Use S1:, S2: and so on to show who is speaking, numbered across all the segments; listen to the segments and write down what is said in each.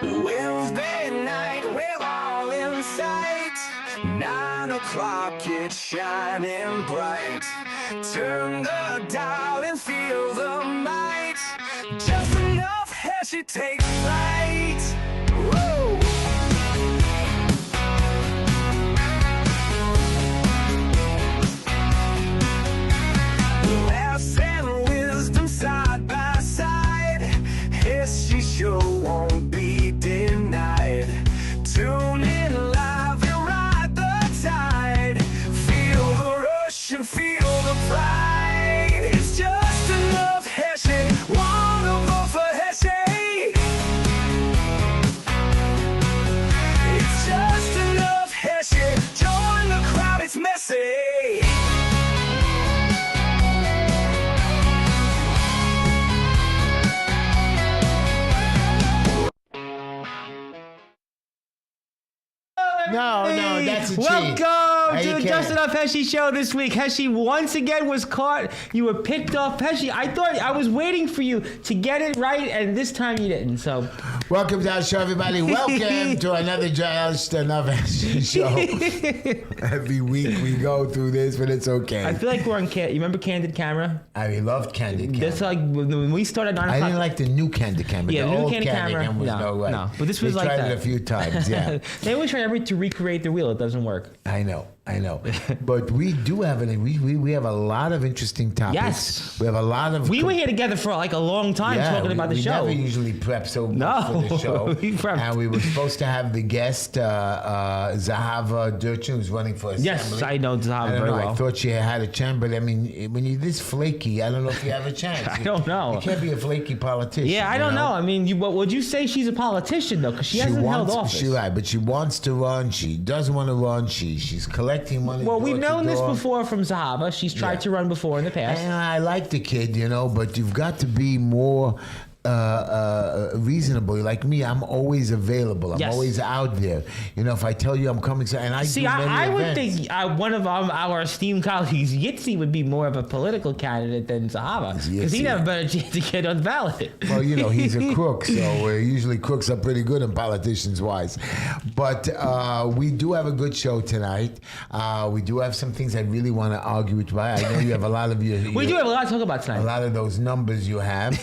S1: Wednesday night, we're all in sight. 9 o'clock, it's shining bright. Turn the dial and feel the might. Just enough Heshy takes flight. Woo! Laughs and wisdom side by side. Heshy show won't be denied. Tune in live and ride the tide. Feel the rush and feel the pride. It's just enough Heshy. Wanna vote for Heshy? It's just enough Heshy. Join the crowd, it's messy.
S2: No, that's a cheat.
S3: Welcome to the Just Enough Heshy show this week. Heshy once again was caught. You were picked off. Heshy, I thought I was waiting for you to get it right, and this time you didn't. So,
S2: welcome to our show, everybody. Welcome to another Just Enough Heshy show. Every week we go through this, but it's okay.
S3: I feel like we're on You remember Candid Camera?
S2: I loved Candid Camera.
S3: That's like when we started 9 o'clock.
S2: I didn't like the new Candid Camera.
S3: Yeah,
S2: the
S3: new
S2: old
S3: Candid Camera.
S2: was
S3: No, but this was
S2: they
S3: like
S2: tried
S3: that.
S2: it a few times. Yeah,
S3: They always try to recreate the wheel. It doesn't work.
S2: I know. But we do have we have a lot of interesting topics.
S3: Yes.
S2: We have a lot of...
S3: We were here together for like a long time talking about the show.
S2: We never usually prep so much for the show.
S3: We prepped.
S2: And we were supposed to have the guest, Zahava Durchin, who's running for assembly.
S3: Yes, I know Zahava very well.
S2: I thought she had a chance, but I mean, when you're this flaky, I don't know if you have a chance.
S3: I don't know.
S2: You can't be a flaky politician.
S3: Yeah, I don't know. I mean, what would you say she's a politician, though? Because she hasn't held office.
S2: But she wants to run. She doesn't want to run. She's collecting money.
S3: Well, we've known this before from Zahava. She's tried to run before in the past.
S2: And I like the kid, but you've got to be more reasonable. Like me, I'm always available. I'm always out there. If I tell you I'm coming, and
S3: I would think one of our esteemed colleagues, Yitzi, would be more of a political candidate than Zahava, because he'd have a better chance to get on the ballot.
S2: Well, he's a crook, so usually crooks are pretty good in politicians wise. But we do have a good show tonight. We do have some things I really want to argue with you. I know you have a lot of
S3: we do have a lot to talk about tonight.
S2: A lot of those numbers you have.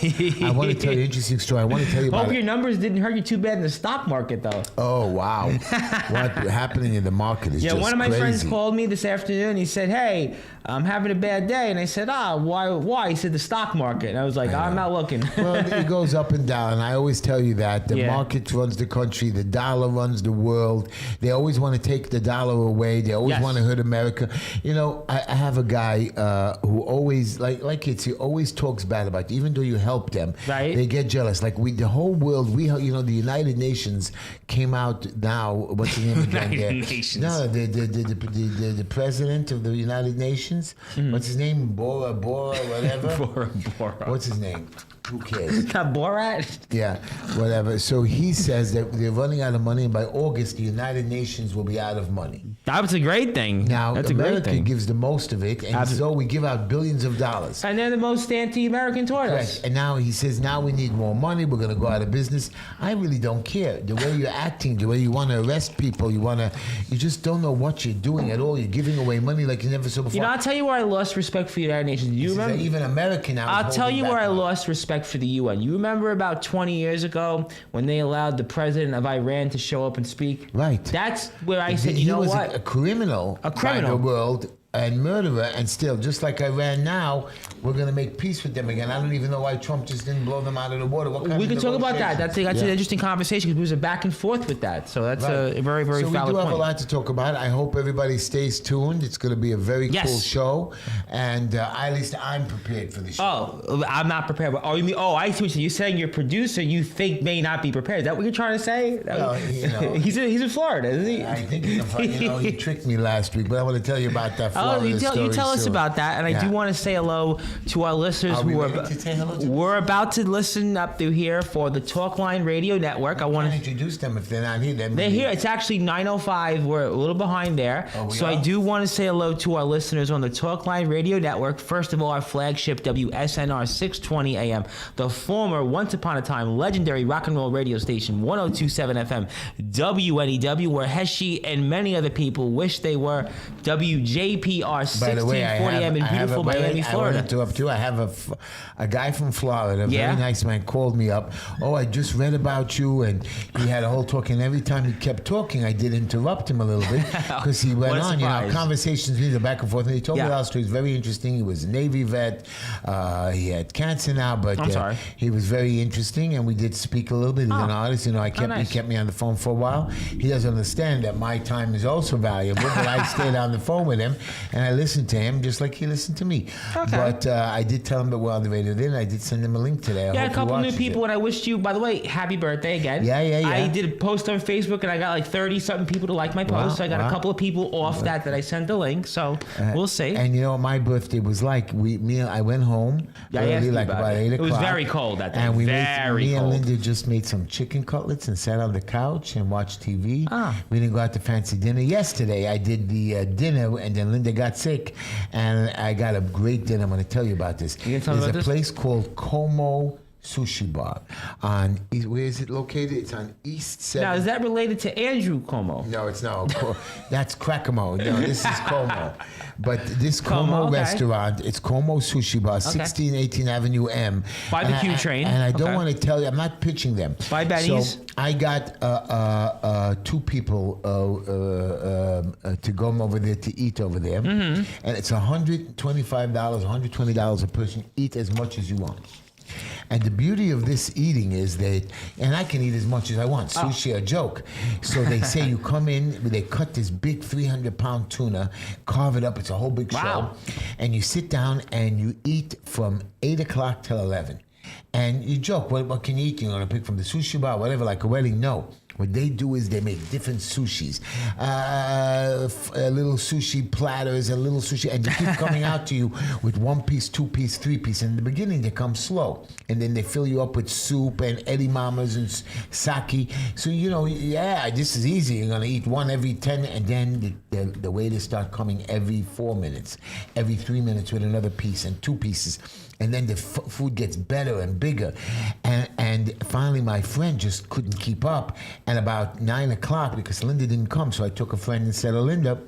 S2: I want to tell you an interesting story. I want to tell you about
S3: Hope your numbers didn't hurt you too bad in the stock market, though.
S2: Oh, wow. What's happening in the market is just
S3: one of my
S2: crazy.
S3: friends called me this afternoon. He said, hey, I'm having a bad day. And I said, why? He said, the stock market. And I was like, I'm not looking.
S2: Well, it goes up and down. And I always tell you that. The market runs the country. The dollar runs the world. They always want to take the dollar away. They always want to hurt America. I have a guy who always, like it's, he always talks bad about you. Even though you help them, they get jealous. Like the whole world, the United Nations came out now. What's his name again?
S3: United Nations.
S2: No, the president of the United Nations. Mm-hmm. What's his name? Bora, whatever.
S3: Bora.
S2: What's his name? Who cares?
S3: Not Borat?
S2: Yeah, whatever. So he says that they're running out of money, and by August, the United Nations will be out of money.
S3: That's a great thing.
S2: Now,
S3: That's
S2: America
S3: a great thing.
S2: gives the most of it, and so we give out billions of dollars.
S3: And they're the most anti-American toward us.
S2: And now he says, now we need more money. We're going to go out of business. I really don't care. The way you're acting, the way you want to arrest people, you just don't know what you're doing at all. You're giving away money like you never saw before.
S3: I'll tell you where I lost respect for the United Nations. Do you remember?
S2: Even America now.
S3: I'll tell you where I lost respect for the UN. You remember about 20 years ago when they allowed the president of Iran to show up and speak?
S2: Right.
S3: That's where I said,
S2: he was a criminal by the world and murderer, and still, just like Iran now, we're going to make peace with them again. I don't even know why Trump just didn't blow them out of the water.
S3: We can talk about that. That's an interesting conversation because there was a back and forth with that. So that's a very, very valid point.
S2: So we do have a lot to talk about. I hope everybody stays tuned. It's going to be a very cool show, and at least I'm prepared for the show.
S3: Oh, I'm not prepared. Oh, you mean? Oh, I see what you're saying. Your producer, you think may not be prepared. Is that what you're trying to say?
S2: Well,
S3: he's in Florida, isn't he?
S2: I think he tricked me last week, but I want to tell you about that. Florida stories.
S3: You tell us about that, and I do want to say hello to our listeners who we're about to listen up through here for the Talkline Radio Network. I want to
S2: introduce them if they're not here.
S3: They're here. It's actually 9:05. We're a little behind there, so I do want to say hello to our listeners on the Talkline Radio Network. First of all, our flagship WSNR 620 AM, the former once upon a time legendary rock and roll radio station 102.7 FM WNEW, where Heshy and many other people wish they were. WJPR 1640 AM in beautiful Miami, Florida.
S2: I want to interrupt you. I have a guy from Florida, a very nice man, called me up. Oh, I just read about you, and he had a whole talk, and every time he kept talking, I did interrupt him a little bit because he went on. You know, conversations either back and forth, and he told me that story. He was very interesting. He was a Navy vet. He had cancer now, but he was very interesting, and we did speak a little bit. He's an artist. You know, he kept me on the phone for a while. He doesn't understand that my time is also valuable, but I stayed on the phone with him, and I listened to him just like he listened to me. But I did tell him that we're on the radio then. I did send him a link today.
S3: I a couple new people, and I wished you, by the way, happy birthday again.
S2: Yeah.
S3: I did a post on Facebook, and I got like 30-something people to like my post. So I got a couple of people off that I sent the link, so we'll see.
S2: And you know what my birthday was like? I went home early, like about 8 o'clock.
S3: It was very cold that day.
S2: And me and Linda just made some chicken cutlets and sat on the couch and watched TV. We didn't go out to fancy dinner. Yesterday, I did the dinner, and then Linda got sick, and I got a great dinner. I'm going to tell you about this. There's a place called Como Sushi Bar on where is it located? It's on East 7th.
S3: Now, is that related to Andrew Como?
S2: No, it's not. That's Cracamo. No, this is Como. But this Como restaurant, it's Como Sushi Bar, 1618 Avenue M.
S3: By the Q train.
S2: And I don't want to tell you, I'm not pitching them.
S3: By Benny's.
S2: So I got 2 people to go over there to eat over there. Mm-hmm. And it's $125, $120 a person. Eat as much as you want. And the beauty of this eating is that, and I can eat as much as I want. Sushi, a joke. So they say you come in, they cut this big 300-pound tuna, carve it up. It's a whole big show. And you sit down and you eat from 8 o'clock till 11. And you joke, what can you eat? You're going to pick from the sushi bar, whatever, like a wedding? No. What they do is they make different sushis, little sushi platters, a little sushi, and they keep coming out to you with 1 piece, 2 piece, 3 piece. And in the beginning, they come slow, and then they fill you up with soup and edamames and sake. So you know, this is easy. You're gonna eat one every 10, and then the waiters start coming every 4 minutes, every 3 minutes with another piece and 2 pieces. And then the food gets better and bigger. And finally, my friend just couldn't keep up. And about 9 o'clock, because Linda didn't come, so I took a friend and said, Linda.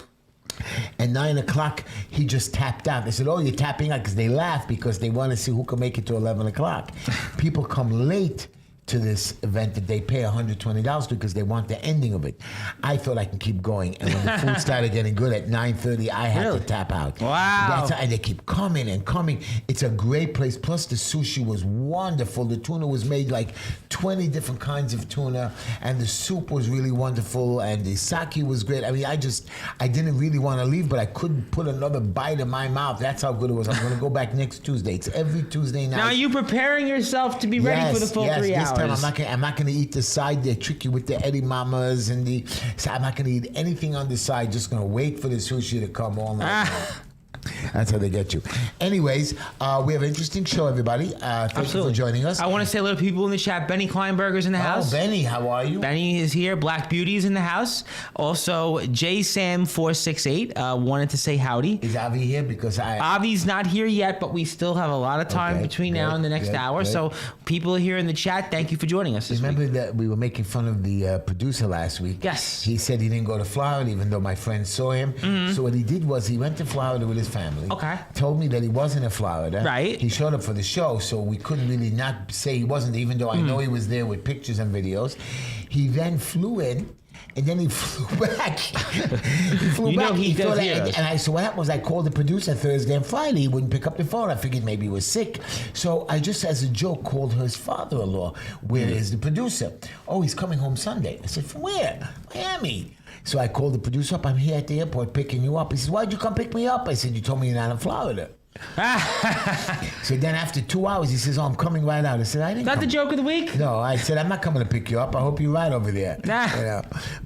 S2: And 9 o'clock, he just tapped out. They said, you're tapping out, because they laugh because they want to see who can make it to 11 o'clock. People come late to this event that they pay $120 to because they want the ending of it. I thought I can keep going, and when the food started getting good at 9:30, I had to tap out.
S3: Wow!
S2: And they keep coming and coming. It's a great place. Plus, the sushi was wonderful. The tuna was made like 20 different kinds of tuna, and the soup was really wonderful, and the sake was great. I mean, I didn't really want to leave, but I couldn't put another bite in my mouth. That's how good it was. I'm going to go back next Tuesday. It's every Tuesday night.
S3: Now, are you preparing yourself to be ready for the full 3 hours?
S2: I'm not going to eat the side. They trick you with the edamames and I'm not going to eat anything on the side. Just going to wait for the sushi to come all night. That's how they get you. Anyways, we have an interesting show, everybody. Thank you for joining us.
S3: I want to say hello to people in the chat. Benny Kleinberger's in the house.
S2: Benny, how are you?
S3: Benny is here. Black Beauty's in the house. Also, JSam468 wanted to say howdy.
S2: Is Avi here? Because
S3: Avi's not here yet, but we still have a lot of time between now and the next hour. Good. So people are here in the chat. Thank you for joining us this week.
S2: Remember that we were making fun of the producer last week?
S3: Yes.
S2: He said he didn't go to Florida, even though my friend saw him. Mm-hmm. So what he did was he went to Florida with his family.
S3: Okay.
S2: Told me that he wasn't in Florida.
S3: Right.
S2: He showed up for the show, so we couldn't really not say he wasn't, even though I know he was there with pictures and videos. He then flew in, and then he flew back. He flew back. So what happened was I called the producer Thursday and Friday. He wouldn't pick up the phone. I figured maybe he was sick. So I just, as a joke, called his father-in-law. Where is the producer? Oh, he's coming home Sunday. I said, from where? Miami. So I called the producer up. I'm here at the airport picking you up. He says, why'd you come pick me up? I said, you told me you're not in Florida. So then after 2 hours, he says, I'm coming right out. I said, I didn't
S3: Is that the joke of the week?
S2: No, I said, I'm not coming to pick you up. I hope you're right over there.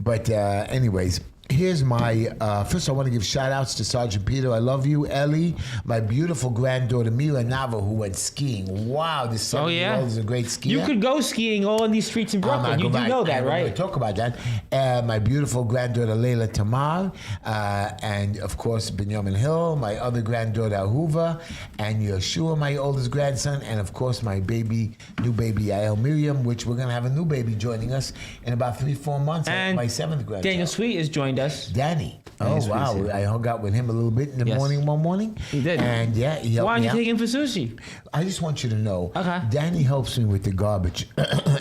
S2: But anyways, Here's my, first I want to give shout outs to Sergeant Peter. I love you. Ellie, my beautiful granddaughter Mila Nava, who went skiing. Wow, this 7-year-old is a great skier.
S3: You could go skiing all in these streets in Brooklyn. You do know that, right?
S2: We'll talk about that. My beautiful granddaughter Leila Tamar, and of course Benjamin Hill, my other granddaughter Ahuva, and Yeshua, my oldest grandson, and of course my new baby Yael Miriam, which we're going to have a new baby joining us in about 3-4 months.
S3: And
S2: my 7th grandchild.
S3: Daniel Sweet has joined us.
S2: Danny. Oh, wow. I hung out with him a little bit in the morning one morning.
S3: He did.
S2: And yeah, he helped
S3: Why
S2: me
S3: don't you
S2: out.
S3: take him for sushi?
S2: I just want you to know,
S3: Okay.
S2: Danny helps me with the garbage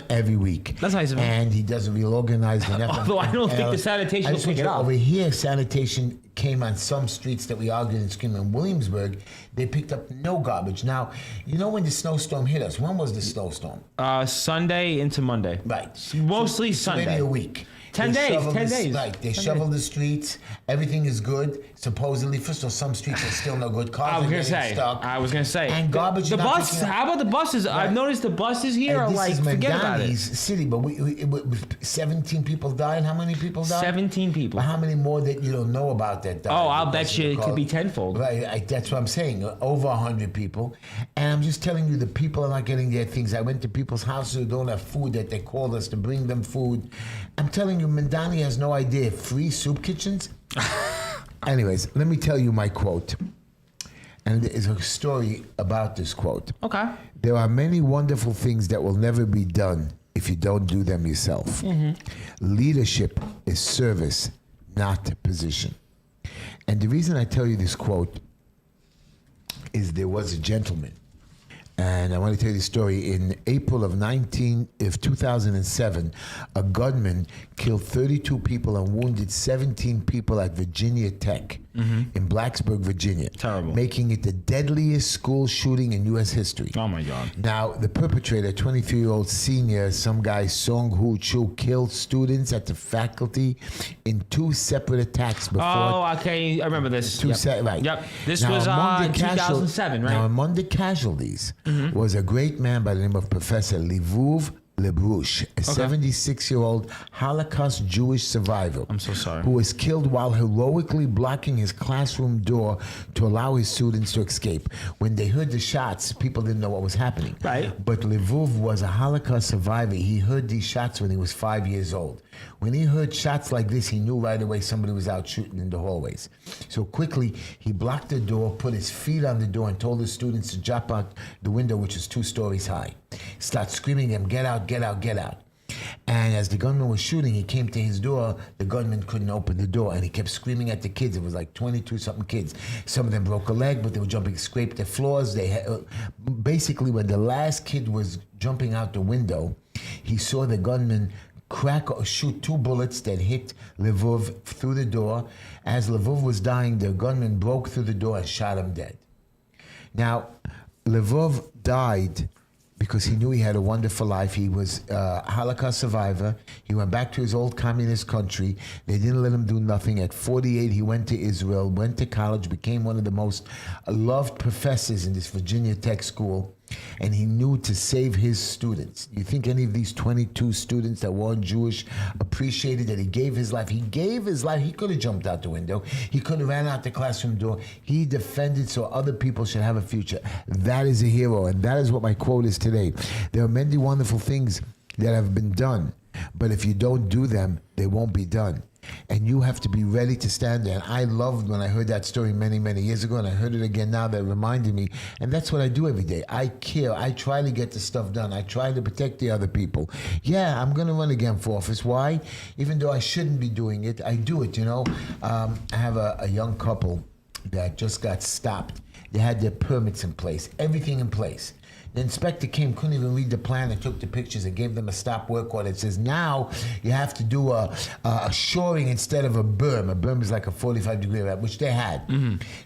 S2: every week.
S3: That's nice of him.
S2: And he does a real organized and everything.
S3: Although I don't think the sanitation will pick it up.
S2: Over here, sanitation came on some streets that we argued and screamed in Williamsburg. They picked up no garbage. Now, you know when the snowstorm hit us? When was the snowstorm?
S3: Sunday into Monday.
S2: Right.
S3: Mostly
S2: So
S3: Sunday.
S2: maybe a week.
S3: 10 days. 10 days.
S2: Right. They shovel the streets. Everything is good. Supposedly, first of all, some streets are still no good. Cars
S3: I was
S2: are
S3: gonna
S2: getting
S3: say.
S2: stuck.
S3: I was gonna say.
S2: And garbage.
S3: The
S2: you're not
S3: bus.
S2: picking up.
S3: How about the buses?
S2: Right.
S3: I've noticed the buses here are
S2: And
S3: like
S2: this is
S3: forget about it.
S2: Mamdani's city, but 17 people died. How many people died?
S3: 17 people.
S2: But how many more that you don't know about that died?
S3: Oh, I'll
S2: because
S3: bet
S2: of
S3: you
S2: the
S3: it could
S2: call?
S3: be tenfold.
S2: Right, that's what I'm saying. Over 100 people. And I'm just telling you, the people are not getting their things. I went to people's houses who don't have food that they called us to bring them food. I'm telling you, Mamdani has no idea. Free soup kitchens? Anyways, let me tell you my quote. And there's a story about this quote.
S3: Okay.
S2: There are many wonderful things that will never be done if you don't do them yourself. Leadership is service, not position. And the reason I tell you this quote is there was a gentleman, and I want to tell you the story. In April of 2007, a gunman killed 32 people and wounded 17 people at Virginia Tech in Blacksburg, Virginia.
S3: Terrible.
S2: Making it the deadliest school shooting in U.S. history.
S3: Oh my God.
S2: Now, the perpetrator, 23-year-old senior, some guy, Song Hoo Chu, killed students at the faculty in 2 separate attacks before.
S3: Oh, okay. I remember this.
S2: Right.
S3: Yep. This
S2: Now,
S3: was
S2: among
S3: in
S2: the casual-
S3: 2007, right?
S2: Now, among the casualties was a great man by the name of Professor Livuv Lebrouche, a 76-year-old Holocaust Jewish survivor.
S3: I'm so sorry.
S2: Who was killed while heroically blocking his classroom door to allow his students to escape. When they heard the shots, people didn't know what was happening.
S3: Right.
S2: But Livuv was a Holocaust survivor. He heard these shots when he was 5 years old. When he heard shots like this, he knew right away somebody was out shooting in the hallways. So quickly, he blocked the door, put his feet on the door, and told his students to jump out the window, which was 2 stories high. Start screaming at him, get out, get out, get out. And as the gunman was shooting, he came to his door. The gunman couldn't open the door, and he kept screaming at the kids. It was like 22-something kids. Some of them broke a leg, but they were jumping, scraped the floors. They had, basically, when the last kid was jumping out the window, he saw the gunman crack or shoot 2 bullets that hit Livuv through the door. As Livuv was dying, the gunman broke through the door and shot him dead. Now, Livuv died because he knew he had a wonderful life. He was a Holocaust survivor. He went back to his old communist country. They didn't let him do nothing. At 48, he went to Israel, went to college, became one of the most loved professors in this Virginia Tech school. And he knew to save his students. You think any of these 22 students that weren't Jewish appreciated that he gave his life? He gave his life. He could have jumped out the window. He could have ran out the classroom door. He defended so other people should have a future. That is a hero, and that is what my quote is today. There are many wonderful things that have been done, but if you don't do them, they won't be done. And you have to be ready to stand there. And I loved when I heard that story many, many years ago, and I heard it again now. That reminded me. And that's what I do every day. I care. I try to get the stuff done. I try to protect the other people. Yeah, I'm going to run again for office. Why? Even though I shouldn't be doing it, I do it, you know. I have a young couple that just got stopped. They had their permits in place, everything in place. The inspector came, couldn't even read the plan, and took the pictures and gave them a stop work order. It says now you have to do a shoring instead of a berm. A berm is like a 45-degree wrap, which they had.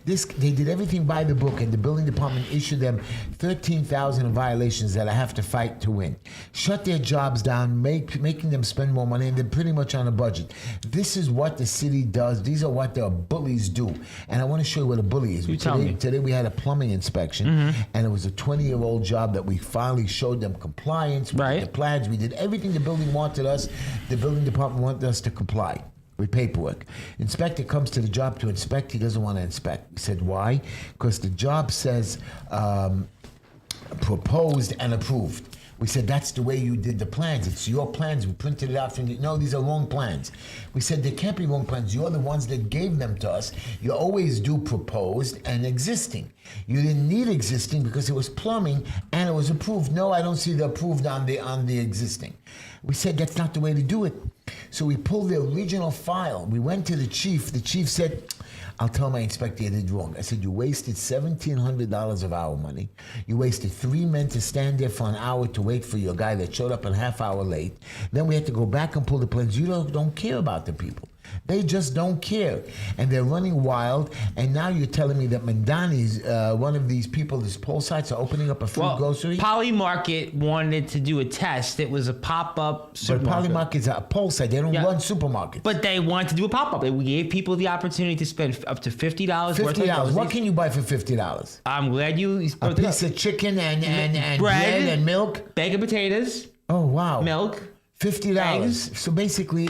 S2: They did everything by the book, and the building department issued them 13,000 violations that I have to fight to win. Shut their jobs down, making them spend more money, and they're pretty much on a budget. This is what the city does. These are what the bullies do. And I want to show you what a bully is. Today we had a plumbing inspection, and it was a 20-year-old job that we finally showed them compliance. We did the plans. We did everything the building wanted us. The building department wanted us to comply. with paperwork. Inspector comes to the job to inspect. He doesn't want to inspect. We said, why? Because the job says proposed and approved. We said, that's the way you did the plans. It's your plans. We printed it out from you. No, these are wrong plans. We said, there can't be wrong plans. You're the ones that gave them to us. You always do proposed and existing. You didn't need existing because it was plumbing and it was approved. No, I don't see the approved on the existing. We said, that's not the way to do it. So we pulled the original file. We went to the chief. The chief said, I'll tell my inspector you did wrong. I said, you wasted $1,700 of our money. You wasted 3 men to stand there for an hour to wait for your guy that showed up a half hour late. Then we had to go back and pull the plans. You don't care about the people. They just don't care. And they're running wild. And now you're telling me that Mamdani's, one of these people, these poll sites are opening up a free grocery?
S3: Poly Market wanted to do a test. It was a pop-up supermarket.
S2: But Poly Market's a poll site. They don't run supermarkets.
S3: But they wanted to do a pop-up. They gave people the opportunity to spend up to $50 worth of groceries.
S2: What can you buy for $50?
S3: I'm glad you...
S2: A piece of chicken and bread and milk?
S3: Bag of potatoes.
S2: Oh, wow.
S3: Milk.
S2: $50.
S3: Eggs.
S2: So basically,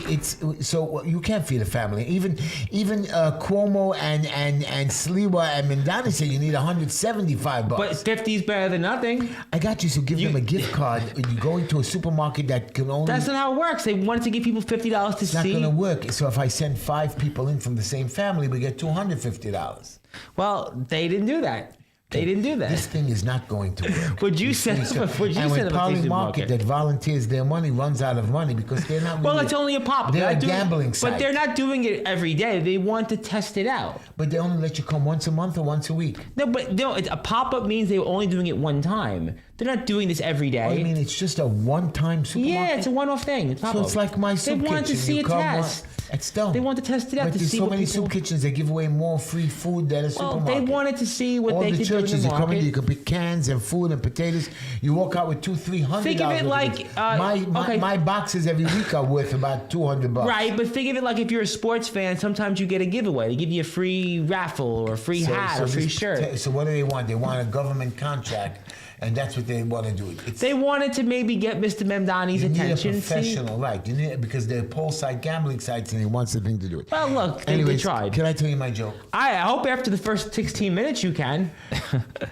S2: you can't feed a family. Even Cuomo and Sliwa and Mamdani say you need $175.
S3: But 50 is better than nothing.
S2: I got you. So give them a gift card. You go into a supermarket that can only.
S3: That's not how it works. They wanted to give people $50 to see.
S2: It's not going to work. So if I send 5 people in from the same family, we get $250.
S3: Well, they didn't do that. They didn't do that.
S2: This thing is not going to work.
S3: Would you send them?
S2: And when Poly Market that volunteers their money runs out of money because they're not.
S3: Well, it's only a pop-up.
S2: They're a gambling site.
S3: But they're not doing it every day. They want to test it out.
S2: But they only let you come once a month or once a week.
S3: No, but no, a pop-up means they're only doing it one time. They're not doing this every day.
S2: Oh, you mean it's just a one-time supermarket?
S3: Yeah, it's a one-off thing. It's
S2: so it's like my soup kitchen.
S3: They want to see a test.
S2: It's done.
S3: They want to test it out
S2: but
S3: to see
S2: what there's so many soup kitchens that give away more free food than a supermarket.
S3: They wanted to see what they could do in the market.
S2: All the churches, you come in, you can pick cans and food and potatoes. You walk out with $200-300.
S3: Think of it like
S2: my boxes every week are worth about $200.
S3: Right, but think of it like if you're a sports fan, sometimes you get a giveaway. They give you a free raffle or a free hat or a free shirt.
S2: So what do they want? They want a government contract. And that's what they want to do.
S3: They wanted to maybe get Mr. Mamdani's attention.
S2: You need a professional, right? You need because they're poll site gambling sites, and he wants the thing to do it.
S3: Well, look, they tried.
S2: Can I tell you my joke?
S3: I hope after the first 16 minutes you can.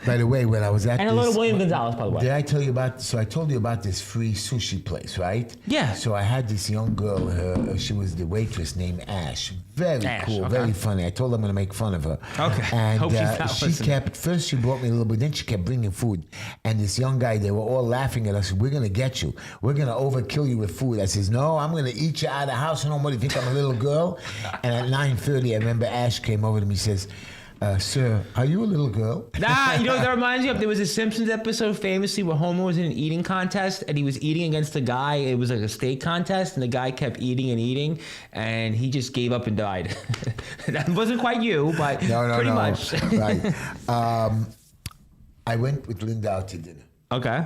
S2: By the way, when I was at
S3: and a little William Gonzalez, by the way.
S2: Did I tell you about? So I told you about this free sushi place, right?
S3: Yeah.
S2: So I had this young girl. She was the waitress named Ash. Very cool, very funny. I told her I'm going to make fun of her.
S3: Okay.
S2: And
S3: hope she's
S2: she kept. First, she brought me a little bit. Then she kept bringing food. And this young guy, they were all laughing at us. We're going to get you. We're going to overkill you with food. I says, no, I'm going to eat you out of the house. And nobody think I'm a little girl. And at 9:30, I remember Ash came over to me and says, sir, are you a little girl?
S3: Nah, you know what that reminds me of? There was a Simpsons episode famously where Homer was in an eating contest and he was eating against a guy. It was like a steak contest and the guy kept eating and he just gave up and died. That wasn't quite you, but pretty much.
S2: Right. I went with Linda out to dinner.
S3: Okay.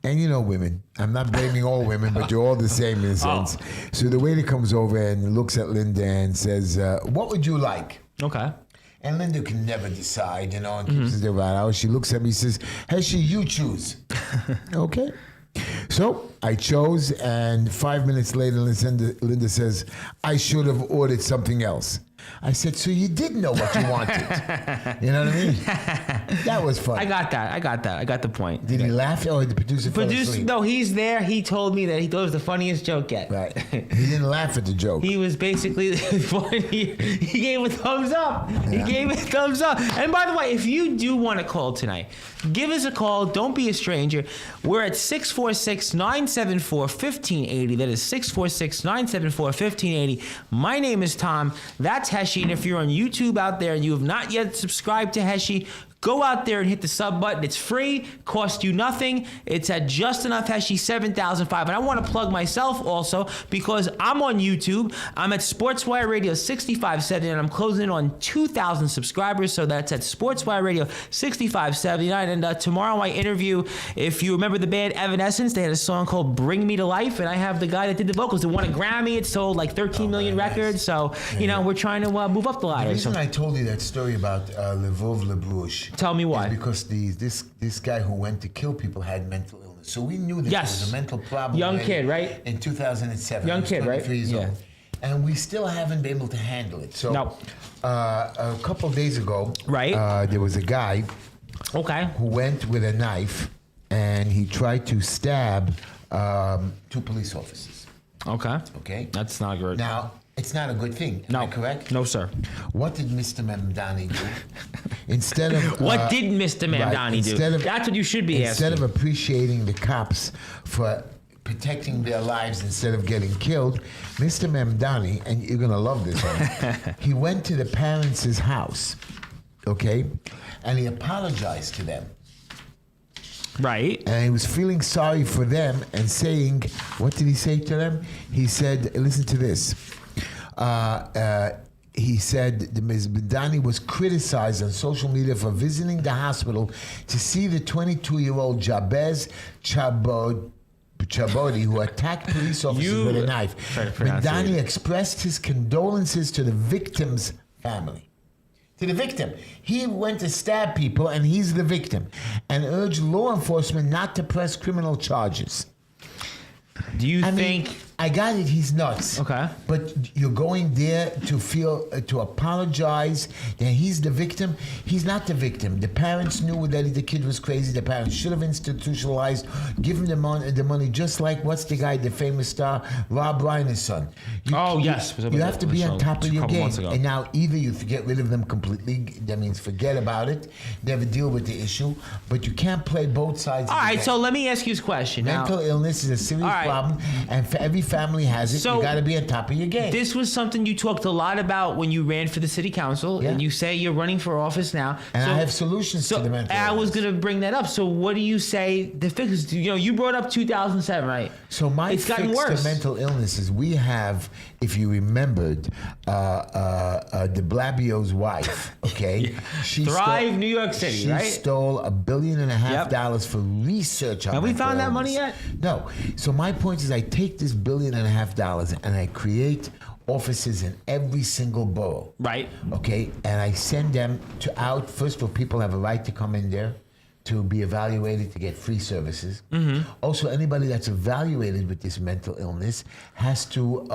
S2: And you know women. I'm not blaming all women, but you're all the same in a sense. So the waiter comes over and looks at Linda and says, what would you like?
S3: Okay.
S2: And Linda can never decide, and keeps it there about hours. She looks at me and says, Heshy, you choose. Okay. So I chose, and 5 minutes later, Linda says, I should have ordered something else. I said, so you did know what you wanted. You know what I mean? That was fun.
S3: I got that. I got the point.
S2: Did he laugh or did the producer fall asleep?
S3: No, he's there. He told me that he thought it was the funniest joke yet.
S2: Right. He didn't laugh at the joke.
S3: He was basically, he gave a thumbs up. Yeah. He gave a thumbs up. And by the way, if you do want to call tonight, give us a call. Don't be a stranger. We're at 646-974-1580. That is 646-974-1580. My name is Tom. That's Heshy, and if you're on YouTube out there and you have not yet subscribed to Heshy, go out there and hit the sub button. It's free, costs you nothing. It's at Just Enough Heshy 7005. And I want to plug myself also because I'm on YouTube. I'm at Sportswire Radio 6570 and I'm closing in on 2,000 subscribers. So that's at Sportswire Radio 6579. And tomorrow I interview, if you remember the band Evanescence, they had a song called Bring Me to Life. And I have the guy that did the vocals. It won a Grammy. It sold like 13 million records. So, we're trying to move up the ladder.
S2: The reason I told you that story about Le Veuve Le Bruges.
S3: Tell me why.
S2: Because this guy who went to kill people had mental illness. So we knew that there was a mental problem.
S3: Young kid, right?
S2: In 2007.
S3: Young kid, right?
S2: Years old. and we still haven't been able to handle it. So,
S3: No.
S2: A couple of days ago,
S3: Right.
S2: there was a guy
S3: Okay.
S2: who went with a knife and he tried to stab 2 police officers.
S3: Okay.
S2: Okay?
S3: That's not good.
S2: Now, it's not a good thing. Am
S3: No.
S2: I correct?
S3: No, sir.
S2: What did Mr. Mamdani do? Instead of
S3: What did Mr. Mamdani do? That's what you should be
S2: instead
S3: asking.
S2: of appreciating the cops for protecting their lives instead of getting killed, Mr. Mamdani, and you're gonna love this one, he went to the parents' house, okay, and he apologized to them.
S3: Right.
S2: And he was feeling sorry for them and saying, what did he say to them? He said, listen to this. He said that Ms. Mamdani was criticized on social media for visiting the hospital to see the 22-year-old Jabez Chabodi, who attacked police officers with a knife. Mamdani expressed his condolences to the victim's family. To the victim. He went to stab people and he's the victim, and urged law enforcement not to press criminal charges.
S3: Do you
S2: I
S3: think?
S2: mean, I got it. He's nuts.
S3: Okay.
S2: But you're going there to feel to apologize that he's the victim. He's not the victim. The parents knew that the kid was crazy. The parents should have institutionalized, give him the money, just like what's the guy, the famous star, Rob Reiner's son.
S3: Yes.
S2: You have to be on top of your game.
S3: Months ago.
S2: And now either you get rid of them completely. That means forget about it. Never deal with the issue. But you can't play both sides.
S3: All
S2: of the
S3: right.
S2: game.
S3: So let me ask you this question.
S2: Mental
S3: Now,
S2: illness is a serious
S3: All right.
S2: problem, and for every family has it.
S3: So,
S2: you got to be on top of your game.
S3: this was something you talked a lot about when you ran for the city council,
S2: Yeah.
S3: and you say you're running for office now.
S2: And
S3: So-
S2: I have solutions to the mental
S3: I was
S2: illness.
S3: going to bring that up. So what do you say the fix? You know, you brought up 2007, right?
S2: So my
S3: It's gotten
S2: fix
S3: worse.
S2: to mental illness is we have, if you remembered, de Blabio's wife, okay? She
S3: Thrive, New York City,
S2: she
S3: right?
S2: stole $1.5 billion
S3: Yep.
S2: for research on
S3: Have we
S2: mental
S3: found that
S2: illness.
S3: money yet?
S2: No. So my point is I take this $1.5 billion and I create offices in every single borough.
S3: Right.
S2: Okay, and I send them out. First of all, people have a right to come in there to be evaluated to get free services. Also, anybody that's evaluated with this mental illness has to,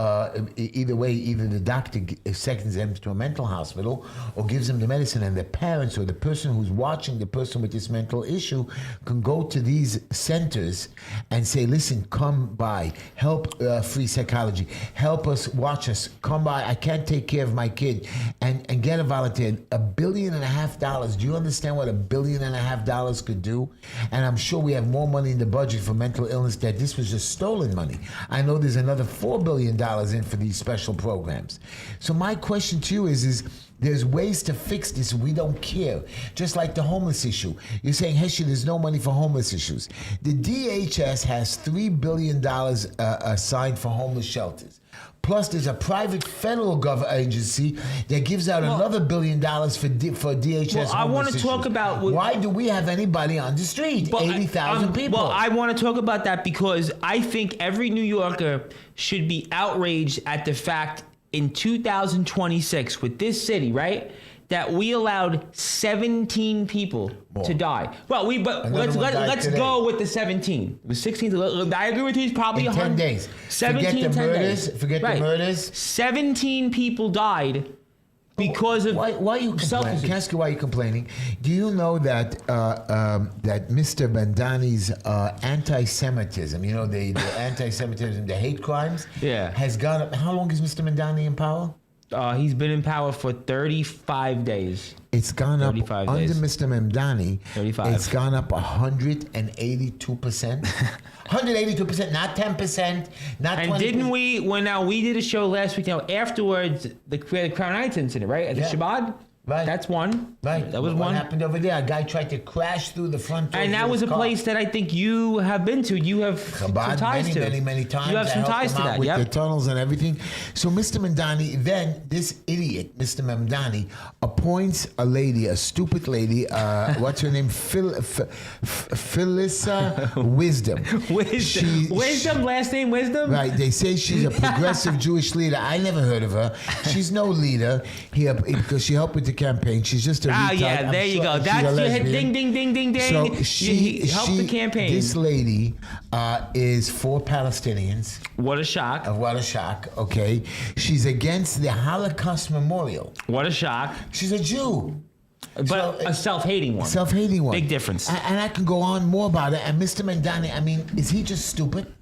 S2: either way, either the doctor seconds them to a mental hospital or gives them the medicine, and the parents or the person who's watching the person with this mental issue can go to these centers and say, listen, come by, help free psychology, help us, watch us, come by, I can't take care of my kid, and get a volunteer. $1.5 billion. Do you understand what $1.5 billion could do? And I'm sure we have more money in the budget for mental illness that this was just stolen money. I know there's another $4 billion in for these special programs. So my question to you is there's ways to fix this. We don't care. Just like the homeless issue. You're saying, Heshy, there's no money for homeless issues. The DHS has $3 billion assigned for homeless shelters. Plus, there's a private federal government agency that gives out another $1 billion for DHS.
S3: Well, I want to talk about
S2: why do we have anybody on the street? 80,000 people.
S3: Well, I want to talk about that because I think every New Yorker should be outraged at the fact in 2026 with this city, right? That we allowed 17 people to die. Well, let's go with the 17. It was 16. I agree with you. It's probably
S2: in 10 days.
S3: 17.
S2: Forget the
S3: 10
S2: murders.
S3: days.
S2: Forget the murders.
S3: 17 people died because of
S2: why are you complaining? Can I ask you why you're complaining? Do you know that that Mr. Mamdani's anti-Semitism, you know, the anti-Semitism, the hate crimes, has gone up? How long is Mr. Mamdani in power?
S3: He's been in power for 35 days.
S2: It's gone up under
S3: days.
S2: Mr. Mamdani.
S3: 35.
S2: It's gone up 182%. 182%, not 10%, not 20%.
S3: And didn't we, when we did a show last week, afterwards, the Crown Heights incident, right? At the Shabbat?
S2: Right.
S3: That's one.
S2: Right.
S3: That was
S2: what
S3: one.
S2: What happened over there? A guy tried to crash through the front door.
S3: And that was a place that I think you have been to. You have
S2: Chabad,
S3: some ties to.
S2: many times.
S3: You have some ties to that.
S2: With the tunnels and everything. So Mr. Mamdani, then this idiot, Mr. Mamdani, appoints a lady, a stupid lady. What's her name? Phyllis Wisdom.
S3: Wisdom. Last name Wisdom.
S2: Right. They say she's a progressive Jewish leader. I never heard of her. She's no leader here because she helped with the the campaign. She's just a retard.
S3: Yeah, there you go. That's your hit. Ding, ding, ding, ding, ding.
S2: So she
S3: helped the campaign.
S2: This lady is for Palestinians.
S3: What a shock.
S2: What a shock, okay. She's against the Holocaust Memorial.
S3: What a shock.
S2: She's a Jew.
S3: But a self-hating one.
S2: Self-hating one.
S3: Big difference.
S2: And I can go on more about it. And Mr. Mamdani, I mean, is he just stupid?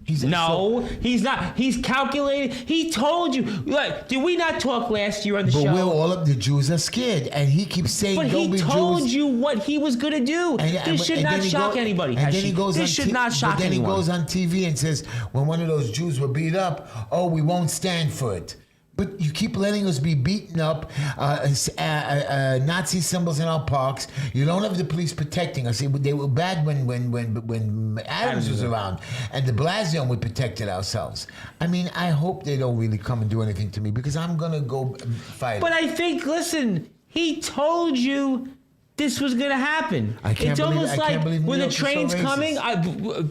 S3: He's not. He's calculated. He told you. Look, did we not talk last year on the show?
S2: But all of the Jews are scared. And he keeps saying,
S3: but
S2: don't be Jews.
S3: He told you what he was going to do. This should not shock anybody.
S2: And then he goes
S3: this should not shock anyone.
S2: Then he goes on TV and says, when one of those Jews were beat up, oh, we won't stand for it. But you keep letting us be beaten up, Nazi symbols in our parks. You don't have the police protecting us. They were bad when Adams was around, and de Blasio we protected ourselves. I mean, I hope they don't really come and do anything to me because I'm gonna go fight.
S3: But I think, listen, he told you this was gonna happen. It's almost like when the train's coming.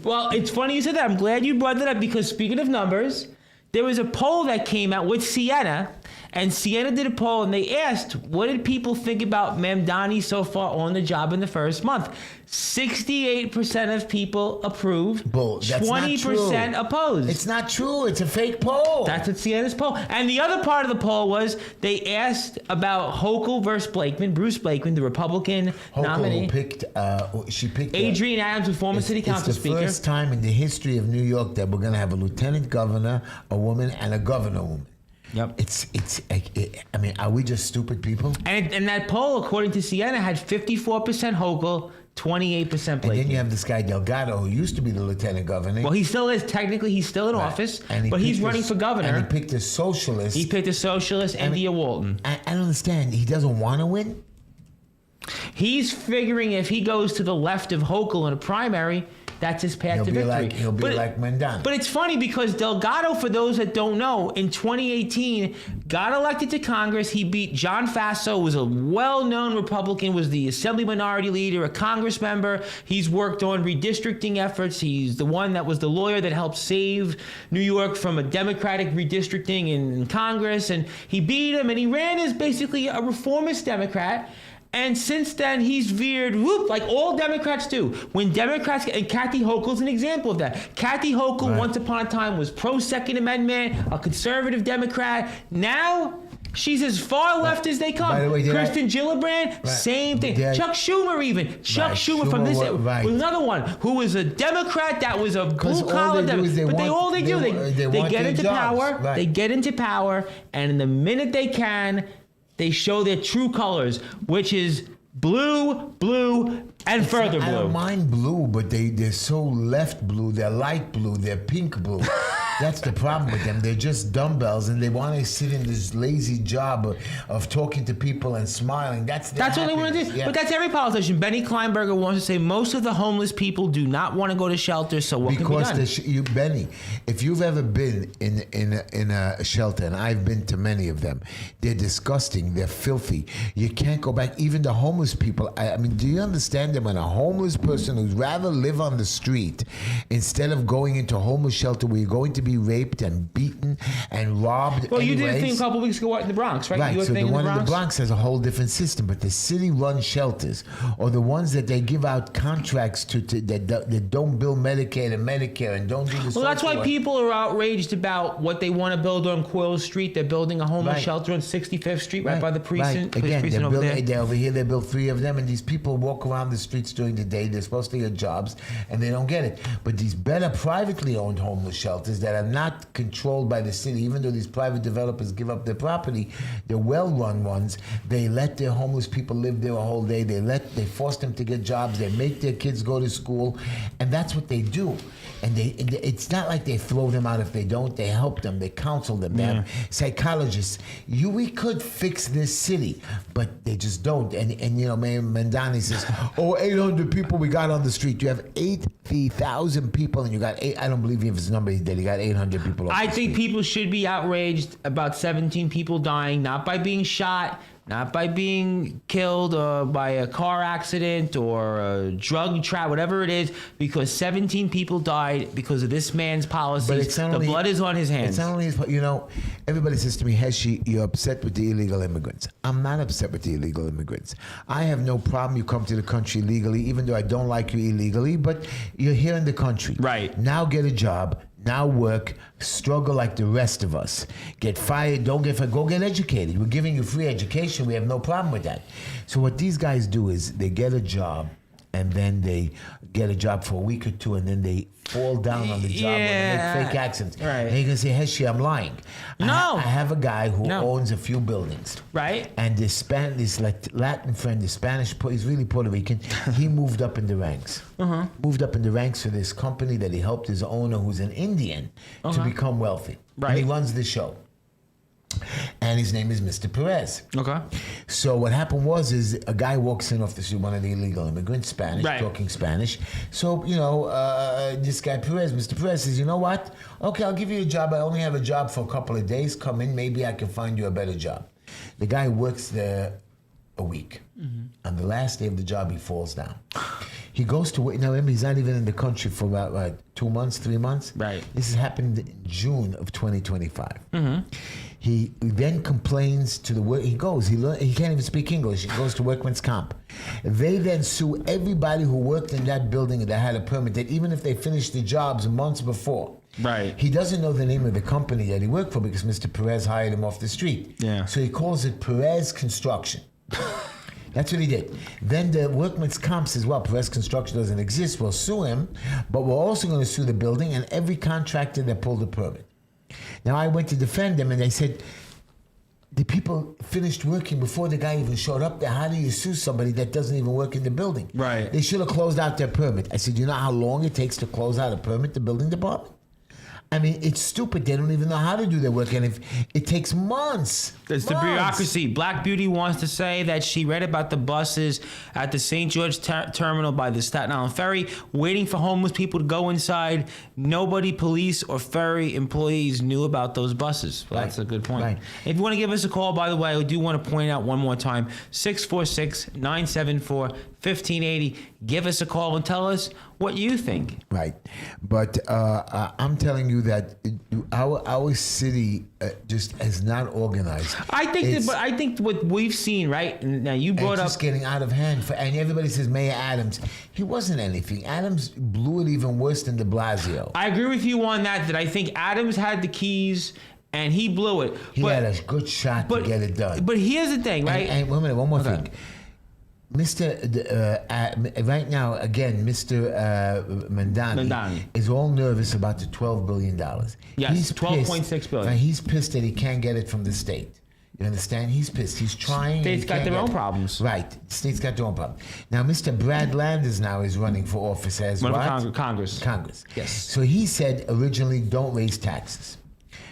S3: Well, it's funny you said that. I'm glad you brought that up because speaking of numbers. There was a poll that came out with Sienna, and Sienna did a poll, and they asked, what did people think about Mamdani so far on the job in the first month? 68% of people approved,
S2: Bull, that's
S3: 20% opposed.
S2: It's not true. It's a fake poll.
S3: That's what Sienna's poll. And the other part of the poll was they asked about Hochul versus Blakeman, Bruce Blakeman, the Republican nominee.
S2: She picked
S3: Adrienne Adams, a former city council speaker.
S2: It's the first time in the history of New York that we're going to have a lieutenant governor, a woman, and a governor woman.
S3: Yep.
S2: I mean, are we just stupid people?
S3: And that poll, according to Sienna, had 54% Hochul, 28% Blakeman.
S2: And then you have this guy Delgado, who used to be the lieutenant governor.
S3: Well, he still is. Technically, he's still in office, but he's running for governor.
S2: And he picked a socialist.
S3: India Walton.
S2: I don't understand. He doesn't want to win?
S3: He's figuring if he goes to the left of Hochul in a primary, that's his path to victory.
S2: He'll be like Mamdani.
S3: But it's funny because Delgado, for those that don't know, in 2018, got elected to Congress. He beat John Faso, was a well-known Republican, was the Assembly Minority Leader, a Congress member. He's worked on redistricting efforts. He's the one that was the lawyer that helped save New York from a Democratic redistricting in Congress. And he beat him, and he ran as basically a reformist Democrat. And since then, he's veered, like all Democrats do. When Democrats, and Kathy Hochul's an example of that. Kathy Hochul, once upon a time, was pro-Second Amendment, a conservative Democrat. Now, she's as far left as they come.
S2: By the way,
S3: Kirsten Gillibrand, same thing. Chuck Schumer even. Chuck Schumer from this, was another one who was a Democrat that was a blue-collar Democrat. But they get into power. They get into power, and the minute they can, they show their true colors, which is blue, and further blue.
S2: I don't mind blue, but they're so left blue. They're light blue. They're pink blue. That's the problem with them. They're just dumbbells, and they want to sit in this lazy job of talking to people and smiling. That's what they want to do. Yeah.
S3: But that's every politician. Benny Kleinberger wants to say most of the homeless people do not want to go to shelters. So what can be done?
S2: Benny, if you've ever been in a shelter, and I've been to many of them, they're disgusting. They're filthy. You can't go back. Even the homeless people. I mean, do you understand that when a homeless person who'd rather live on the street instead of going into a homeless shelter where you're going to be raped and beaten and robbed?
S3: Well, you did a thing a couple weeks ago in the Bronx, right?
S2: Right. So the one in the Bronx has a whole different system, but the city-run shelters, or the ones that they give out contracts to that don't bill Medicaid and Medicare and don't do the.
S3: Well, that's why people are outraged about what they want to build on Quill Street. They're building a homeless shelter on 65th Street, right by the precinct.
S2: Right. Again,
S3: precinct
S2: over here they built 3 of them, and these people walk around the streets during the day. They're supposed to get jobs, and they don't get it. But these better privately owned homeless shelters that are not controlled by the city, even though these private developers give up their property, they're well-run ones. They let their homeless people live there a whole day. They force them to get jobs. They make their kids go to school, and that's what they do. And it's not like they throw them out if they don't. They help them. They counsel them. They have psychologists. We could fix this city, but they just don't. And you know, Mamdani says, 800 people we got on the street. You have 80,000 people, and you got I don't believe his number that he got 800 people.
S3: I think people should be outraged about 17 people dying, not by being shot, not by being killed or by a car accident or a drug trap, whatever it is, because 17 people died because of this man's policies. The blood is on his hands.
S2: It's not only his, you know, everybody says to me, Heshy, you're upset with the illegal immigrants. I'm not upset with the illegal immigrants. I have no problem you come to the country legally, even though I don't like you illegally, but you're here in the country.
S3: Right.
S2: Now get a job. Now work, struggle like the rest of us. Get fired, don't get fired, go get educated. We're giving you free education. We have no problem with that. So what these guys do is they get a job, and then they get a job for a week or two, and then they fall down on the job and they make fake accents.
S3: Right.
S2: And you're going to say, Heshy, I'm lying.
S3: No.
S2: I have a guy who owns a few buildings.
S3: Right.
S2: And this Latin friend, the Spanish, he's really Puerto Rican, he moved up in the ranks. Moved up in the ranks for this company that he helped his owner, who's an Indian, to become wealthy.
S3: Right.
S2: And he runs the show. And his name is Mr. Perez.
S3: Okay.
S2: So what happened is a guy walks in off the street, one of the illegal immigrants, Spanish, talking Spanish. So, you know, this guy Perez, Mr. Perez says, you know what? Okay, I'll give you a job. I only have a job for a couple of days. Come in. Maybe I can find you a better job. The guy works there a week. On the last day of the job, he falls down. He goes to work. Now, remember, he's not even in the country for about 2 months, 3 months.
S3: Right.
S2: This has happened in June of 2025. He then complains to the work. He can't even speak English. He goes to workman's comp. They then sue everybody who worked in that building that had a permit, that even if they finished the jobs months before.
S3: Right.
S2: He doesn't know the name of the company that he worked for because Mr. Perez hired him off the street.
S3: Yeah.
S2: So he calls it Perez Construction. That's what he did. Then the workman's comp says, well, Perez Construction doesn't exist. We'll sue him, but we're also going to sue the building and every contractor that pulled the permit. Now, I went to defend them, and they said, the people finished working before the guy even showed up there. How do you sue somebody that doesn't even work in the building?
S3: Right.
S2: They should have closed out their permit. I said, you know how long it takes to close out a permit, the building department? I mean, it's stupid. They don't even know how to do their work, and if it takes months.
S3: It's the bureaucracy. Black Beauty wants to say that she read about the buses at the St. George terminal by the Staten Island Ferry, waiting for homeless people to go inside. Nobody, police or ferry employees, knew about those buses. Well, that's a good point.
S2: Right.
S3: If you want to give us a call, by the way, I do want to point out one more time, 646-974-1580. Give us a call and tell us what you think.
S2: Right. But I'm telling you that our city just is not organized.
S3: I think what we've seen, right? Now you brought up
S2: just getting out of hand. And everybody says Mayor Adams. He wasn't anything. Adams blew it even worse than de Blasio.
S3: I agree with you on that I think Adams had the keys and he blew it.
S2: He had a good shot to get it done.
S3: But here's the thing, right?
S2: And wait a minute, one more thing. Right now, again, Mr. Mamdani is all nervous about the $12 billion.
S3: Yes,
S2: he's
S3: $12.6 billion.
S2: And he's pissed that he can't get it from the state. You understand? He's pissed. He's trying.
S3: States got their own problems.
S2: Right. States got their own problems. Now, Mr. Brad Landers now is running for office as what?
S3: Congress.
S2: Yes. So he said originally, don't raise taxes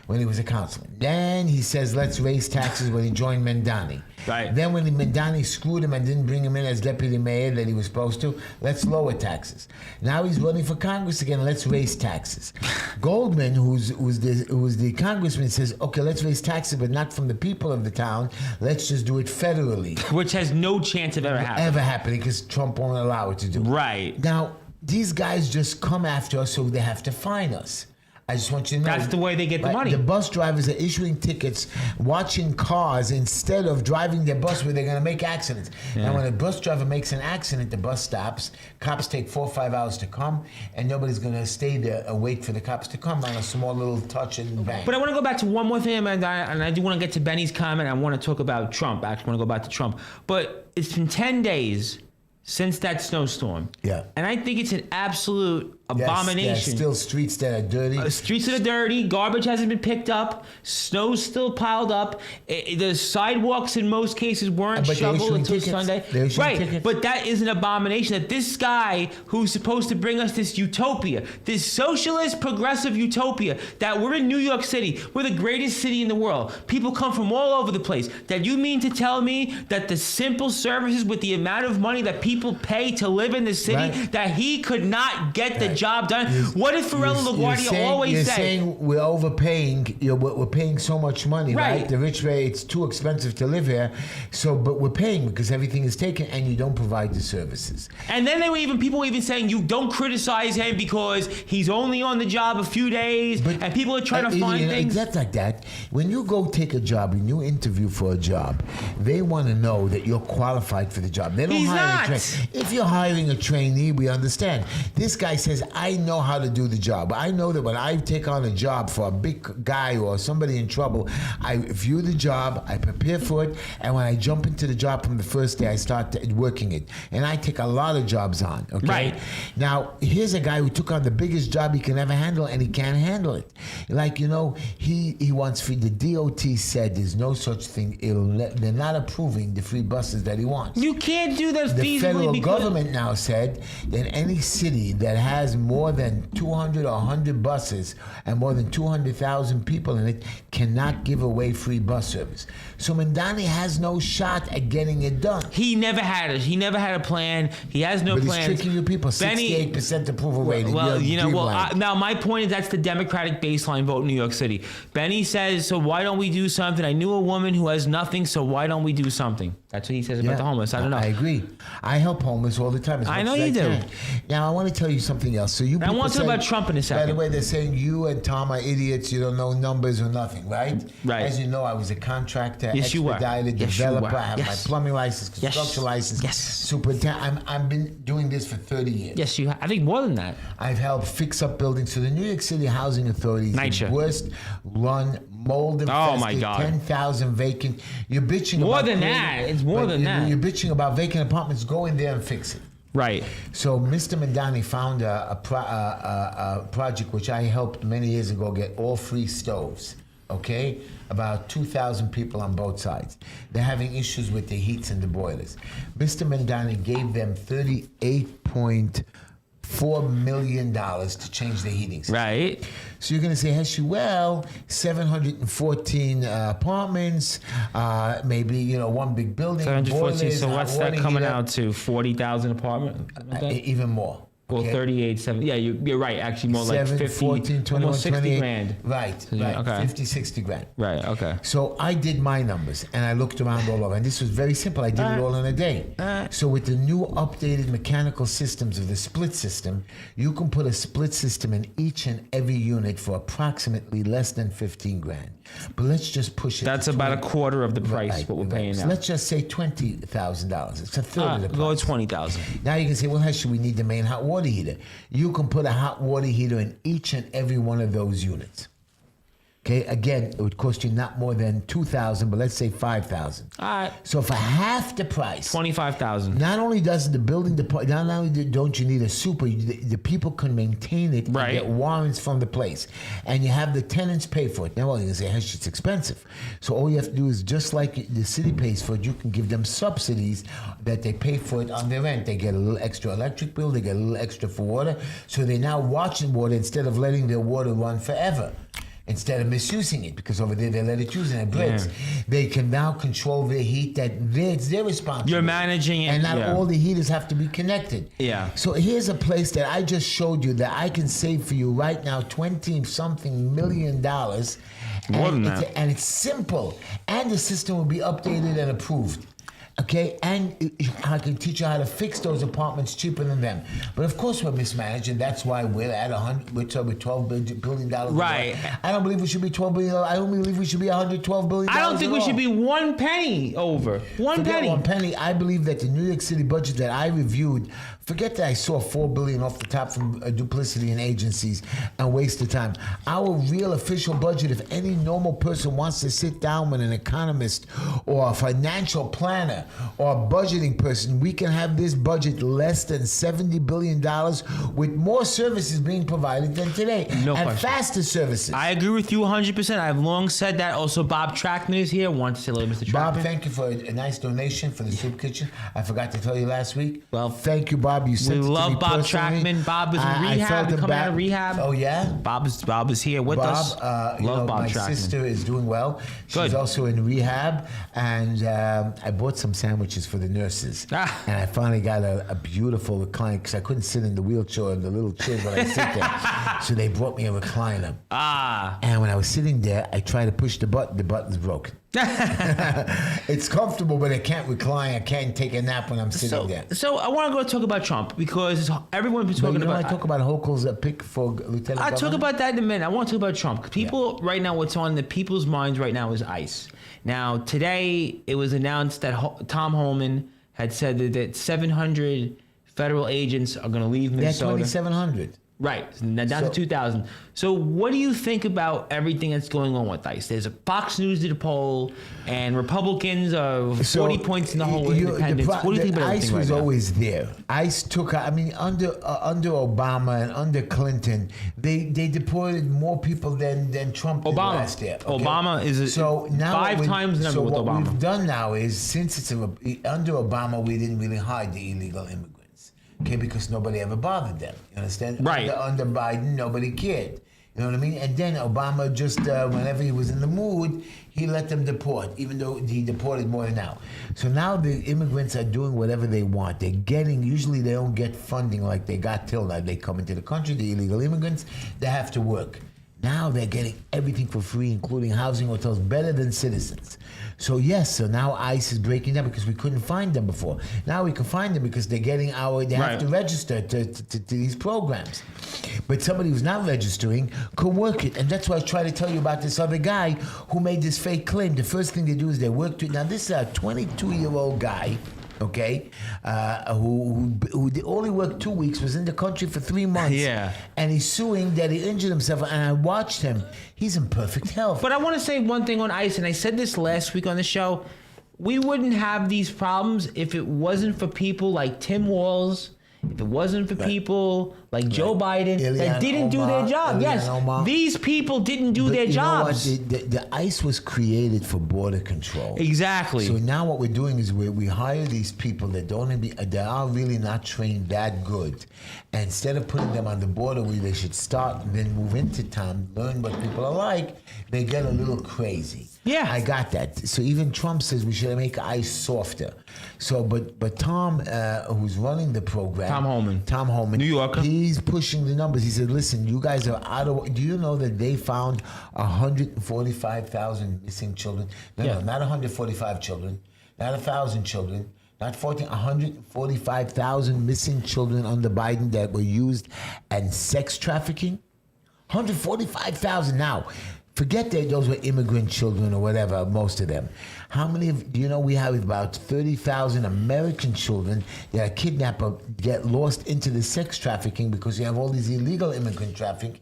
S2: when he was a councilman. Then he says, let's raise taxes when he joined Mamdani.
S3: Right.
S2: Then when Mamdani screwed him and didn't bring him in as deputy mayor that he was supposed to, let's lower taxes. Now he's running for Congress again, let's raise taxes. Goldman, who's the congressman, says, okay, let's raise taxes, but not from the people of the town. Let's just do it federally.
S3: Which has no chance of ever happening.
S2: Because Trump won't allow it to do.
S3: Right.
S2: Now, these guys just come after us, so they have to fine us. I just want you to know.
S3: That's the way they get the money.
S2: The bus drivers are issuing tickets, watching cars instead of driving their bus where they're going to make accidents. Yeah. And when a bus driver makes an accident, the bus stops. Cops take 4 or 5 hours to come, and nobody's going to stay there and wait for the cops to come on a small little touch and bang.
S3: But I want to go back to one more thing, and I do want to get to Benny's comment. I want to talk about Trump. I actually want to go back to Trump. But it's been 10 days since that snowstorm.
S2: Yeah.
S3: And I think it's an absolute abomination.
S2: Yes, still streets that are dirty.
S3: Streets that are dirty. Garbage hasn't been picked up. Snow's still piled up. The sidewalks in most cases weren't shoveled until Sunday. Right. Tickets. But that is an abomination that this guy who's supposed to bring us this utopia, this socialist progressive utopia, that we're in New York City. We're the greatest city in the world. People come from all over the place. That you mean to tell me that the simple services with the amount of money that people pay to live in the city, that he could not get the job done. What did Pharrell LaGuardia always
S2: you're
S3: say?
S2: Saying we're overpaying. We're paying so much money, right? The rich way it's too expensive to live here. So, but we're paying because everything is taken, and you don't provide the services.
S3: And then people were even saying you don't criticize him because he's only on the job a few days, and people are trying to find things.
S2: That's like that. When you go take a job and you interview for a job, they want to know that you're qualified for the job. They don't hire a trainee. If you're hiring a trainee, we understand. This guy says, I know how to do the job. I know that when I take on a job for a big guy or somebody in trouble, I view the job, I prepare for it, and when I jump into the job from the first day, I start working it. And I take a lot of jobs on, okay?
S3: Right.
S2: Now, here's a guy who took on the biggest job he can ever handle, and he can't handle it. Like, he wants free. The DOT said there's no such thing. They're not approving the free buses that he wants.
S3: You can't do that feasibly.
S2: The federal government now said that any city that has more than 200 or 100 buses and more than 200,000 people in it cannot give away free bus service. So Mamdani has no shot at getting it done.
S3: He never had it. He never had a plan. He has no
S2: plans.
S3: But
S2: he's tricking you people. 68% approval rating.
S3: Now my point is that's the Democratic baseline vote in New York City. Benny says, so why don't we do something? I knew a woman who has nothing, so why don't we do something? That's what he says about the homeless. I don't know.
S2: I agree. I help homeless all the time.
S3: I know you do.
S2: Now, I want to tell you something else. So
S3: I want to talk about Trump in a second.
S2: By the way, they're saying you and Tom are idiots. You don't know numbers or nothing, right?
S3: Right.
S2: As you know, I was a contractor,
S3: yes,
S2: expedited, developer. I have my plumbing license, construction license,
S3: yes.
S2: superintendent. I've been doing this for 30 years.
S3: Yes, you have. I think more than that.
S2: I've helped fix up buildings. So the New York City Housing Authority is the worst run, mold infested, 10,000 vacant. You're bitching
S3: more
S2: about
S3: than that. It's more than that.
S2: You're bitching about vacant apartments. Go in there and fix it.
S3: Right.
S2: So Mr. Mamdani found a project which I helped many years ago get all free stoves. Okay, about 2,000 people on both sides. They're having issues with the heats and the boilers. Mr. Mamdani gave them $38.4 million to change the heating system.
S3: Right.
S2: So you're going to say, Heshy, well, 714 apartments, maybe, one big building.
S3: 714, so what's that coming out to? 40,000 apartments?
S2: Even more.
S3: Well,
S2: okay.
S3: 38, 70. Yeah, you're right. Actually, more
S2: 7,
S3: like 50,
S2: 14, 21,
S3: almost 60
S2: 28.
S3: grand.
S2: Right.
S3: Okay.
S2: 50, 60 grand.
S3: Right, okay.
S2: So I did my numbers, and I looked around all over. And this was very simple. I did it all in a day. So with the new updated mechanical systems of the split system, you can put a split system in each and every unit for approximately less than 15 grand. But let's just push it.
S3: That's about a quarter of the price, what we're paying now.
S2: So let's just say $20,000. It's a third of the price.
S3: Go 20,000.
S2: Now you can say, well, Heshy, we need the main hot water heater. You can put a hot water heater in each and every one of those units. Okay, again, it would cost you not more than $2,000, but let's say $5,000.
S3: All right.
S2: So for half the price,
S3: $25,000.
S2: Not only does the building department, not only don't you need a super, the people can maintain it and get warrants from the place, and you have the tenants pay for it. Now, well, you can say, "Hey, it's expensive." So all you have to do is just like the city pays for it, you can give them subsidies that they pay for it on their rent. They get a little extra electric bill, they get a little extra for water, so they're now watching water instead of letting their water run forever. Instead of misusing it, because over there they let it use and it breaks. Yeah. They can now control their heat. It's their responsibility.
S3: You're managing it.
S2: And not all the heaters have to be connected.
S3: Yeah.
S2: So here's a place that I just showed you that I can save for you right now $20-something million.
S3: More than that.
S2: And it's simple. And the system will be updated and approved. Okay, and I can teach you how to fix those apartments cheaper than them. But of course we're mismanaging. That's why we're at $12 billion.
S3: Right.
S2: I don't believe we should be $12 billion. I don't believe we should be $112 billion.
S3: I don't think we should be 1 penny over.
S2: Forget 1 penny. I believe that the New York City budget that I reviewed, forget that I saw $4 billion off the top from duplicity in agencies and waste of time. Our real official budget, if any normal person wants to sit down with an economist or a financial planner or a budgeting person, we can have this budget less than $70 billion with more services being provided than today.
S3: No
S2: and
S3: question.
S2: Faster services.
S3: I agree with you 100%. I've long said that. Also, Bob Trackman is here. Want to say hello, Mr. Trackman.
S2: Bob, thank you for a nice donation for the soup kitchen. I forgot to tell you last week.
S3: Well,
S2: thank you, Bob. Bob. You sent it to me
S3: love Bob
S2: personally.
S3: Trackman. Bob is in rehab. Coming out of rehab.
S2: Oh yeah.
S3: Bob is here with us.
S2: Love
S3: Bob
S2: my
S3: Trackman.
S2: sister is doing well. She's also in rehab, and I bought some sandwiches for the nurses. And I finally got a beautiful recliner because I couldn't sit in the wheelchair and the little chairs when I sit there. So they brought me a recliner. And when I was sitting there, I tried to push the button. The button's broken. It's comfortable, but I can't recline. I can't take a nap when I'm sitting there.
S3: So I want to go talk about Trump because everyone's been talking about.
S2: I talk about Hochul's pick for lieutenant.
S3: I'll talk about that in a minute. I want to talk about Trump. People right now, what's on the people's minds right now is ICE. Now today it was announced that Tom Homan had said that 700 federal agents are going to leave Minnesota.
S2: Yeah, 2,700.
S3: Right, down to 2,000. So what do you think about everything that's going on with ICE? There's a Fox News did a poll, and Republicans are 40 points in the whole independence. What do you think about
S2: ICE was always there. ICE took, under Obama and under Clinton, they deported more people than Trump did last year. Okay?
S3: Obama is five times the number with Obama.
S2: So what we've done now is, since it's under Obama, we didn't really hide the illegal immigrants. Okay, because nobody ever bothered them. You understand?
S3: Right.
S2: Under Biden, nobody cared. You know what I mean? And then Obama just, whenever he was in the mood, he let them deport, even though he deported more than now. So now the immigrants are doing whatever they want. They're getting, usually they don't get funding like they got till now. They come into the country, the illegal immigrants, they have to work. Now they're getting everything for free, including housing, hotels, better than citizens. So now ICE is breaking down because we couldn't find them before. Now we can find them because they're getting have to register to these programs. But somebody who's not registering could work it. And that's why I try to tell you about this other guy who made this fake claim. The first thing they do is they work to it. Now this is a 22-year-old guy, okay, who only worked 2 weeks, was in the country for 3 months.
S3: Yeah. And
S2: he's suing that he injured himself. And I watched him. He's in perfect health.
S3: But I want to say one thing on ICE, and I said this last week on the show. We wouldn't have these problems if it wasn't for people like Tim Walz, if it wasn't for people like Joe Biden that didn't do their job. These people didn't do their jobs.
S2: The ICE was created for border control.
S3: Exactly.
S2: So now what we're doing is we hire these people that that are really not trained that good. And instead of putting them on the border where they should start and then move into town, learn what people are like, they get a little crazy.
S3: Yeah,
S2: I got that. So even Trump says we should make ICE softer. So, but Tom, who's running the program, Tom Homan, New Yorker, he's pushing the numbers. He said, "Listen, you guys are out of. Do you know that they found 145,000 missing children? No, not 145 children, not 1,000 children." Not 145,000 missing children under Biden that were used in sex trafficking. 145,000 now. Forget that those were immigrant children or whatever, most of them. How many do you know we have about 30,000 American children that are kidnapped or get lost into the sex trafficking because you have all these illegal immigrant trafficking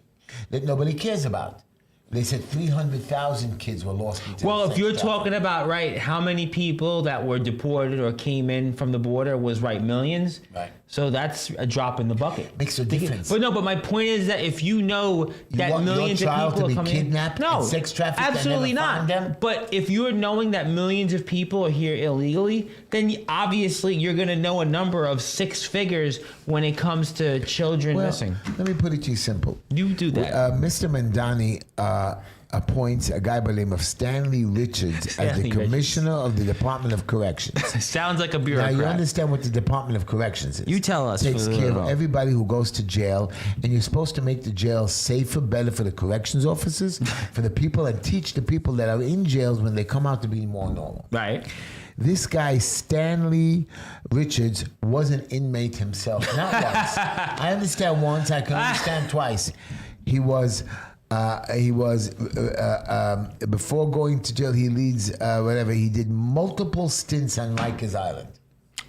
S2: that nobody cares about. They said 300,000 kids were lost.
S3: Well, if you're talking about, how many people that were deported or came in from the border was, millions. Right. So that's a drop in the bucket.
S2: Makes a difference.
S3: But my point is that if you know that millions of people are coming
S2: kidnapped and sex trafficked,
S3: absolutely
S2: and never
S3: not.
S2: Found them?
S3: But if you're knowing that millions of people are here illegally, then obviously you're going to know a number of 6 figures when it comes to children missing.
S2: Let me put it to you simple.
S3: You do that.
S2: Mr. Mamdani appoints a guy by the name of Stanley Richards as the commissioner of the Department of Corrections.
S3: Sounds like a bureaucrat.
S2: Now you understand what the Department of Corrections is.
S3: You tell us.
S2: Takes care of everybody who goes to jail, and you're supposed to make the jail safer, better for the corrections officers, for the people, and teach the people that are in jails when they come out to be more normal.
S3: Right.
S2: This guy, Stanley Richards, was an inmate himself. Not once. I understand once. I can understand twice. He was before going to jail, he leads he did multiple stints on Rikers Island.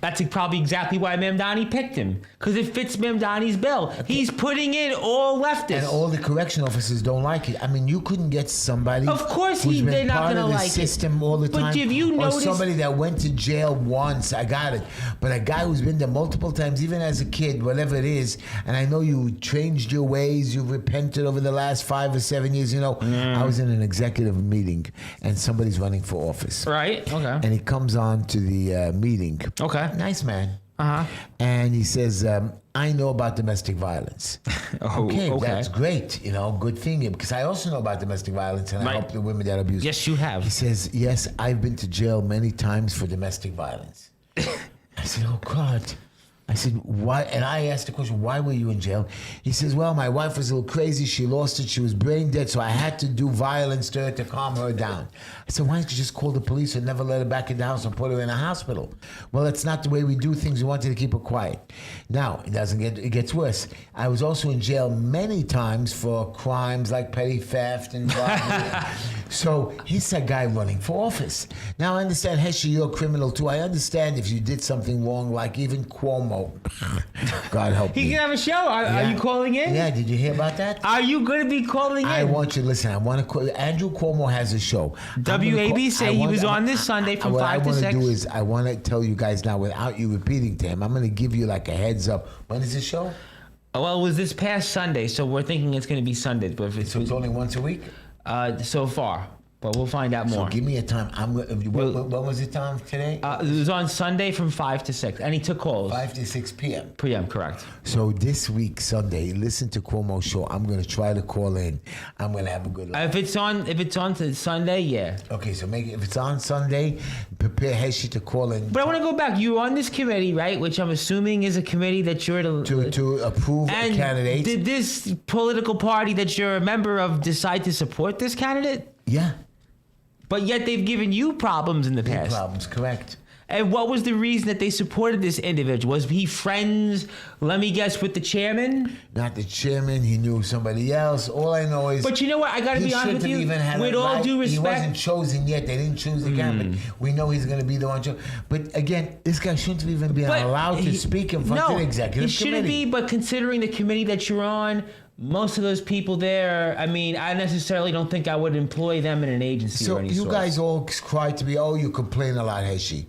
S3: That's probably exactly why Mamdani picked him, because it fits Mamdani's bill. Okay. He's putting in all leftists.
S2: And all the correction officers don't like it. I mean, you couldn't get somebody
S3: of course
S2: who's
S3: they're not
S2: part
S3: gonna
S2: of the
S3: like
S2: system all the time.
S3: But if you notice,
S2: or somebody that went to jail once, I got it. But a guy who's been there multiple times, even as a kid, whatever it is, and I know you changed your ways, you've repented over the last 5 or 7 years. I was in an executive meeting, and somebody's running for office.
S3: Right, okay.
S2: And he comes on to the meeting.
S3: Okay.
S2: Nice man. And he says, I know about domestic violence. Okay, that's great. Good thing. Because I also know about domestic violence and I help the women that abuse.
S3: Yes, you have.
S2: He says, yes, I've been to jail many times for domestic violence. I said, oh, God. I said, why? And I asked the question, why were you in jail? He says, well, my wife was a little crazy. She lost it. She was brain dead. So I had to do violence to her to calm her down. I said, why don't you just call the police and never let her back in the house and put her in a hospital? Well, that's not the way we do things. We wanted to keep her quiet. Now, it gets worse. I was also in jail many times for crimes like petty theft and robbery. So he's a guy running for office. Now, I understand, Heshy, you're a criminal too. I understand if you did something wrong, like even Cuomo. God help me.
S3: He can have a show. Are you calling in?
S2: Yeah, did you hear about that?
S3: Are you going to be calling in?
S2: I want you to listen. I want to call. Andrew Cuomo has a show.
S3: WABC, he was on this Sunday from 5 to 6. What I want to do is, I want to tell you guys now, without you repeating to him, I'm going to give you like a heads up. When is the show? Well, it was this past Sunday, so we're thinking it's going to be Sunday. But if
S2: so it's only once a week?
S3: So far. But we'll find out more.
S2: So give me a time. What was the time today?
S3: It was on Sunday from 5 to 6. And he took calls.
S2: 5 to 6 p.m.
S3: p.m., correct.
S2: So this week, Sunday, listen to Cuomo's show. I'm going to try to call in. I'm going to have a good life.
S3: If it's on to Sunday, yeah.
S2: Okay, so if it's on Sunday, prepare Heshy to call in.
S3: But I want to go back. You were on this committee, right? Which I'm assuming is a committee that you're
S2: to approve a candidate.
S3: Did this political party that you're a member of decide to support this candidate?
S2: Yeah.
S3: But yet they've given you problems in the past.
S2: Problems, correct.
S3: And what was the reason that they supported this individual? Was he friends, let me guess, with the chairman?
S2: Not the chairman. He knew somebody else. All I know is...
S3: But you know what? I got to be honest with you. With all due respect...
S2: He wasn't chosen yet. They didn't choose the candidate. We know he's going to be the one chosen. But again, this guy shouldn't have even been allowed to speak in front of the executive committee.
S3: He shouldn't be, but considering the committee that you're on... Most of those people there, I mean, I necessarily don't think I would employ them in an agency or any
S2: So you
S3: sort.
S2: guys all cry to me, you complain a lot, Heshy.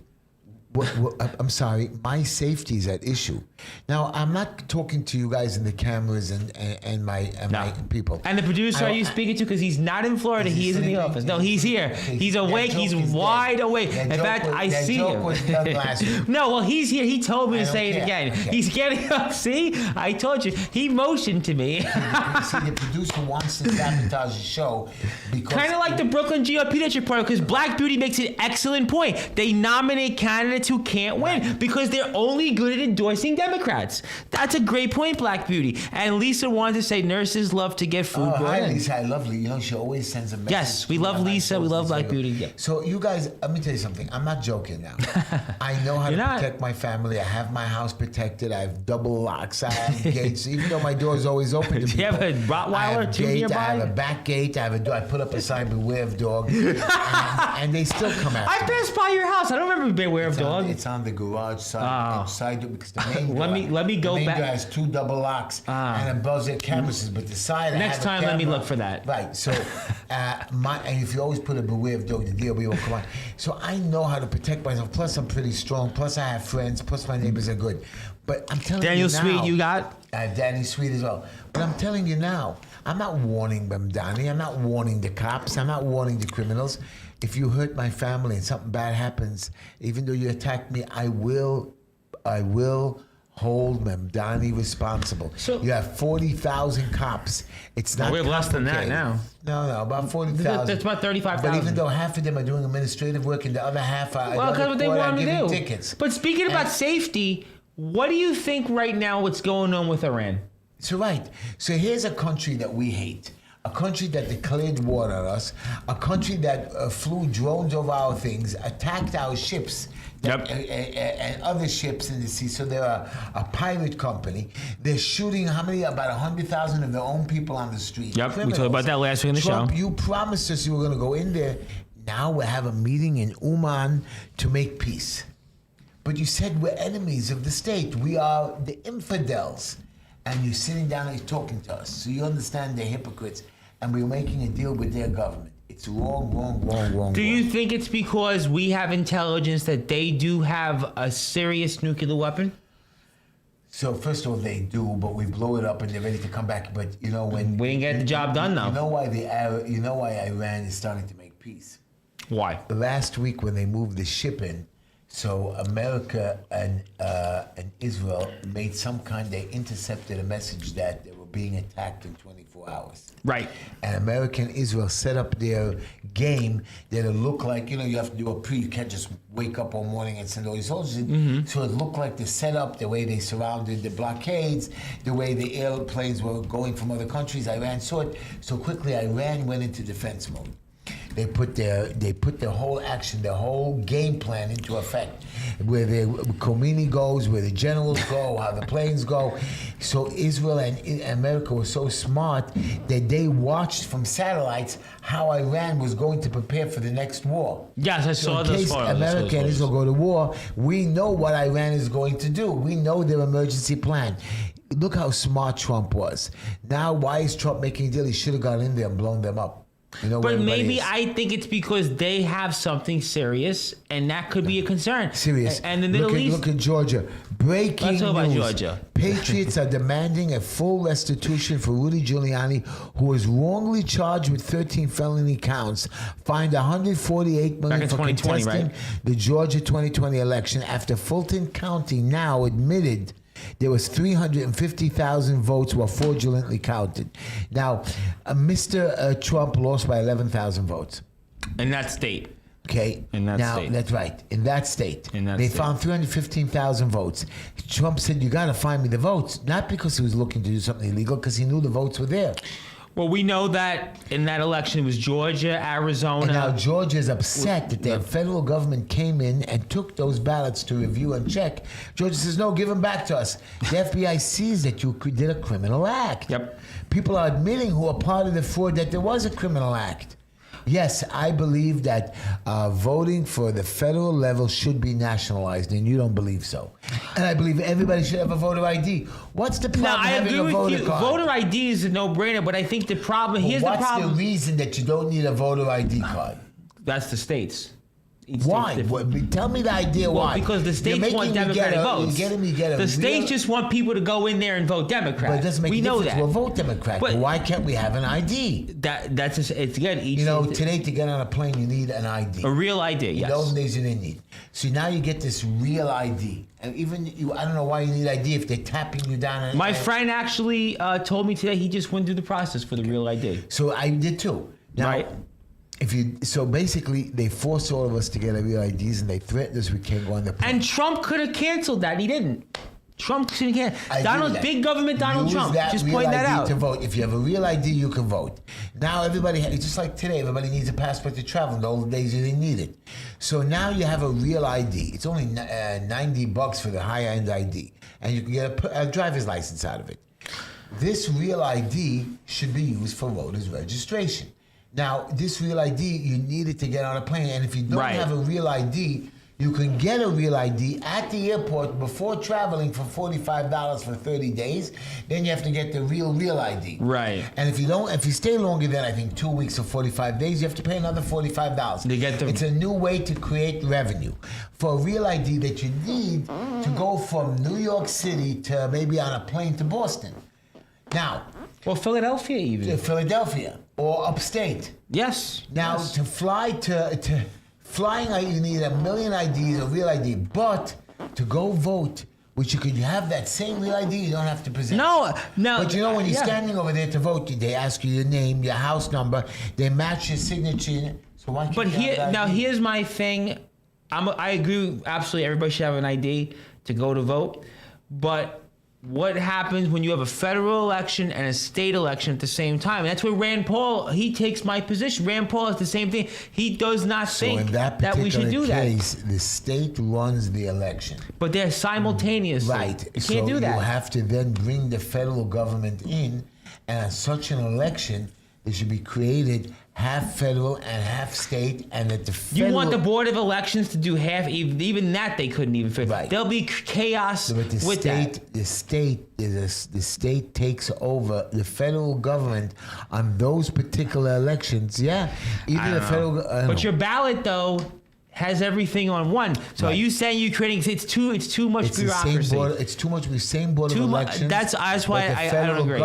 S2: I'm sorry, my safety is at issue. Now, I'm not talking to you guys in the cameras and my people.
S3: And the producer are you speaking to? Because he's not in Florida. He is in the office. No, he's here. He's awake. He's wide awake. In fact, I see him. No, well, he's here. He told me to say it again. Okay. He's getting up. See? I told you. He motioned to me.
S2: See, the producer wants to sabotage the show.
S3: Kind of like the Brooklyn GOP that you're part of, because Black Beauty makes an excellent point. They nominate candidates who can't win because they're only good at endorsing Democrats. That's a great point, Black Beauty. And Lisa wanted to say nurses love to get food brought in.
S2: Lisa, I love Lisa. She always sends a message.
S3: Yes, we love Lisa. We love Black Beauty. Yeah.
S2: So you guys, let me tell you something. I'm not joking now. I know how to protect my family. I have my house protected. I have double locks. I have gates. Even though my door is always open to
S3: people. Do you have a Rottweiler too nearby?
S2: I have a back gate. I have a door. I put up a sign, beware of dog. and they still come after
S3: I passed by your house. I don't remember beware of dog.
S2: It's on the garage side inside because the main door.
S3: let me go
S2: back. The main
S3: back.
S2: door has 2 double locks and above it cameras, but the side.
S3: Next time, let me look for that.
S2: Right. So, and if you always put a beware of dog, the DOB will come on. So I know how to protect myself. Plus, I'm pretty strong. Plus, I have friends. Plus, my neighbors are good. But I'm telling
S3: Daniel
S2: you now.
S3: Sweet, you got?
S2: Danny Sweet as well. But I'm telling you now, I'm not warning Mamdani. I'm not warning the cops. I'm not warning the criminals. If you hurt my family and something bad happens, even though you attack me, I will hold Mamdani responsible. So you have 40,000 cops. It's not.
S3: We have less than that now.
S2: No, about 40,000.
S3: That's about 35,000.
S2: But even though half of them are doing administrative work and the other half are
S3: because what they want to do.
S2: Tickets.
S3: But speaking about safety, what do you think right now? What's going on with Iran?
S2: So right. So here's a country that we hate. A country that declared war on us, a country that flew drones over our things, attacked our ships, and other ships in the sea. So they're a pirate company. They're shooting about 100,000 of their own people on the street.
S3: Yep, criminals. We talked about that last week in the show.
S2: You promised us you were going to go in there. Now we have a meeting in Oman to make peace. But you said we're enemies of the state. We are the infidels. And you're sitting down and you're talking to us. So you understand they're hypocrites. And we're making a deal with their government. It's wrong.
S3: Do you think it's because we have intelligence that they do have a serious nuclear weapon?
S2: So first of all, they do, but we blow it up and they're ready to come back. But you know when
S3: we didn't get the job done, though.
S2: You know why Iran is starting to make peace.
S3: Why?
S2: Last week when they moved the ship in, So America and Israel made they intercepted a message that they were being attacked in 24 hours.
S3: Right.
S2: And America and Israel set up their game that'll look like, you have to do you can't just wake up one morning and send all your soldiers in. Mm-hmm. So it looked like the setup, the way they surrounded the blockades, the way the airplanes were going from other countries. Iran saw it so quickly. Iran went into defense mode. They put their whole action, their whole game plan into effect. Where the Khomeini goes, where the generals go, how the planes go. So Israel and America were so smart that they watched from satellites how Iran was going to prepare for the next war.
S3: Yes, I saw
S2: those.
S3: In case
S2: America and Israel go to war, we know what Iran is going to do. We know their emergency plan. Look how smart Trump was. Now, why is Trump making a deal? He should have gone in there and blown them up.
S3: But maybe I think it's because they have something serious, and that could be a concern.
S2: Serious.
S3: And the Middle East.
S2: Look at Georgia. Breaking
S3: Let's talk
S2: news.
S3: about Georgia.
S2: Patriots are demanding a full restitution for Rudy Giuliani, who was wrongly charged with 13 felony counts, fined $148 million for contesting the Georgia 2020 election after Fulton County now admitted there was 350,000 votes were fraudulently counted. Now, Mr. Trump lost by 11,000 votes.
S3: In that state.
S2: Okay.
S3: In that state.
S2: That's right. In that state.
S3: They
S2: found 315,000 votes. Trump said, you got to find me the votes. Not because he was looking to do something illegal, because he knew the votes were there.
S3: Well, we know that in that election it was Georgia, Arizona.
S2: And now Georgia is upset that the federal government came in and took those ballots to review and check. Georgia says, no, give them back to us. The FBI sees that you did a criminal act.
S3: Yep.
S2: People are admitting who are part of the fraud that there was a criminal act. Yes, I believe that voting for the federal level should be nationalized, and you don't believe so. And I believe everybody should have a voter ID. What's the problem having a voter card?
S3: Voter ID is a no-brainer, but I think the problem... Here's the problem.
S2: What's the reason that you don't need a voter ID card?
S3: That's the states.
S2: Why? Tell me the idea why.
S3: Because the states want Democratic votes. The states just want people to go in there and vote Democrat.
S2: But it doesn't make a difference. We'll vote Democrat. But why can't we have an ID?
S3: That's just, it's again.
S2: Today to get on a plane you need an ID.
S3: A real ID. Yes.
S2: In those days you didn't need. So now you get this real ID, and even I don't know why you need ID if they're tapping you down.
S3: My friend actually told me today he just went through the process for the real ID.
S2: So I did too. Now,
S3: right.
S2: So basically, they forced all of us to get our real IDs, and they threatened us we can't go on the plane.
S3: And Trump could have canceled that. He didn't. Trump couldn't cancel. Big government Donald Trump. Just point that out.
S2: To vote. If you have a real ID, you can vote. Now everybody, just like today, everybody needs a passport to travel. In the old days, you didn't need it. So now you have a real ID. It's only $90 for the high-end ID, and you can get a driver's license out of it. This real ID should be used for voters' registration. Now, this real ID, you need it to get on a plane. And if you don't have a real ID, you can get a real ID at the airport before traveling for $45 for 30 days. Then you have to get the real ID.
S3: Right.
S2: And if you stay longer than, I think, 2 weeks or 45 days, you have to pay another $45. It's a new way to create revenue. For a real ID that you need to go from New York City to maybe on a plane to Boston. Now.
S3: Or Philadelphia even.
S2: To Philadelphia. Or upstate.
S3: Yes.
S2: Now, to fly flying, you need 1 million IDs, a real ID. But to go vote, which you could have that same real ID, you don't have to present.
S3: No.
S2: But when you're standing over there to vote, they ask you your name, your house number, they match your signature. So why can't you have that ID?
S3: Here's my thing. I agree. Absolutely, everybody should have an ID to go to vote. But what happens when you have a federal election and a state election at the same time? And that's where Rand Paul, he takes my position. Rand Paul is the same thing. He does not think that we should do
S2: case,
S3: that.
S2: The state runs the election.
S3: But they're simultaneous.
S2: Right.
S3: You can't do that.
S2: You have to then bring the federal government in, and on such an election, it should be created half federal and half state, and that the federal...
S3: You want the Board of Elections to do half, even that they couldn't even fit.
S2: Right.
S3: There'll be chaos with that.
S2: The state takes over the federal government on those particular elections. Yeah. Even the federal...
S3: But your ballot, though, has everything on one. So are you saying you're creating... It's too much bureaucracy.
S2: It's too much. The same Board of Elections.
S3: That's why I don't agree.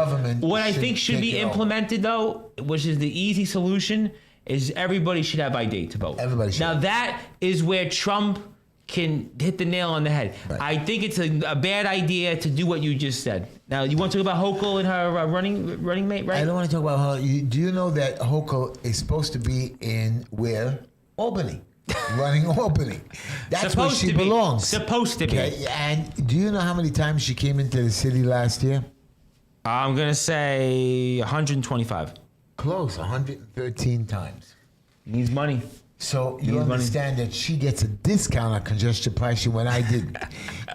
S3: What I think should be implemented, though, which is the easy solution, is everybody should have ID to vote.
S2: Everybody should.
S3: Now, that is where Trump can hit the nail on the head. Right. I think it's a bad idea to do what you just said. Now, you want to talk about Hochul and her running mate, right?
S2: I don't want to talk about her. Do you know that Hochul is supposed to be in where? Albany. Running Albany. That's
S3: supposed
S2: where she belongs.
S3: Supposed to be.
S2: Okay. And do you know how many times she came into the city last year?
S3: I'm going to say 125.
S2: Close, 113 times.
S3: Needs money.
S2: So you understand that she gets a discount on congestion pricing when I didn't.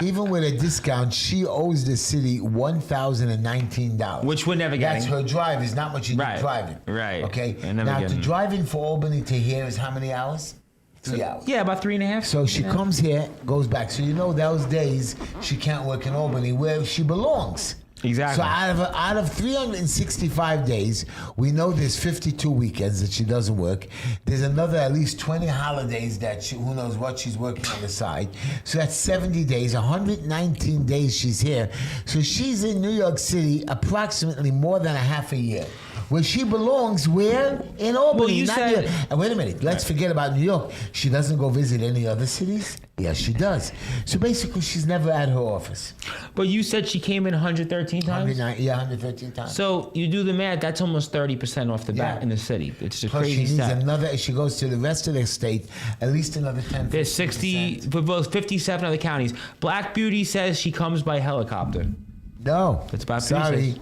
S2: Even with a discount, she owes the city $1,019.
S3: Which we're never getting.
S2: That's her drive. It's not much you do driving.
S3: Right.
S2: Okay. Now, to driving for Albany to here is how many hours? 3 hours.
S3: Yeah, about 3.5.
S2: So she comes here, goes back. So those days she can't work in Albany where she belongs.
S3: Exactly.
S2: So out of 365 days, we know there's 52 weekends that she doesn't work. There's another at least 20 holidays that who knows what she's working on the side. So that's 70 days, 119 days she's here. So she's in New York City approximately more than a half a year. Where she belongs, where? In Albany.
S3: Well, you said...
S2: And wait a minute, let's forget about New York. She doesn't go visit any other cities? Yes, she does. So basically, she's never at her office.
S3: But you said she came in 113 times?
S2: 113 times.
S3: So you do the math, that's almost 30% off the bat in the city. It's a crazy stat.
S2: She goes to the rest of the state, at least another 10%.
S3: There's 60, for both 57 other counties. Black Beauty says she comes by helicopter.
S2: No.
S3: That's about
S2: Sorry.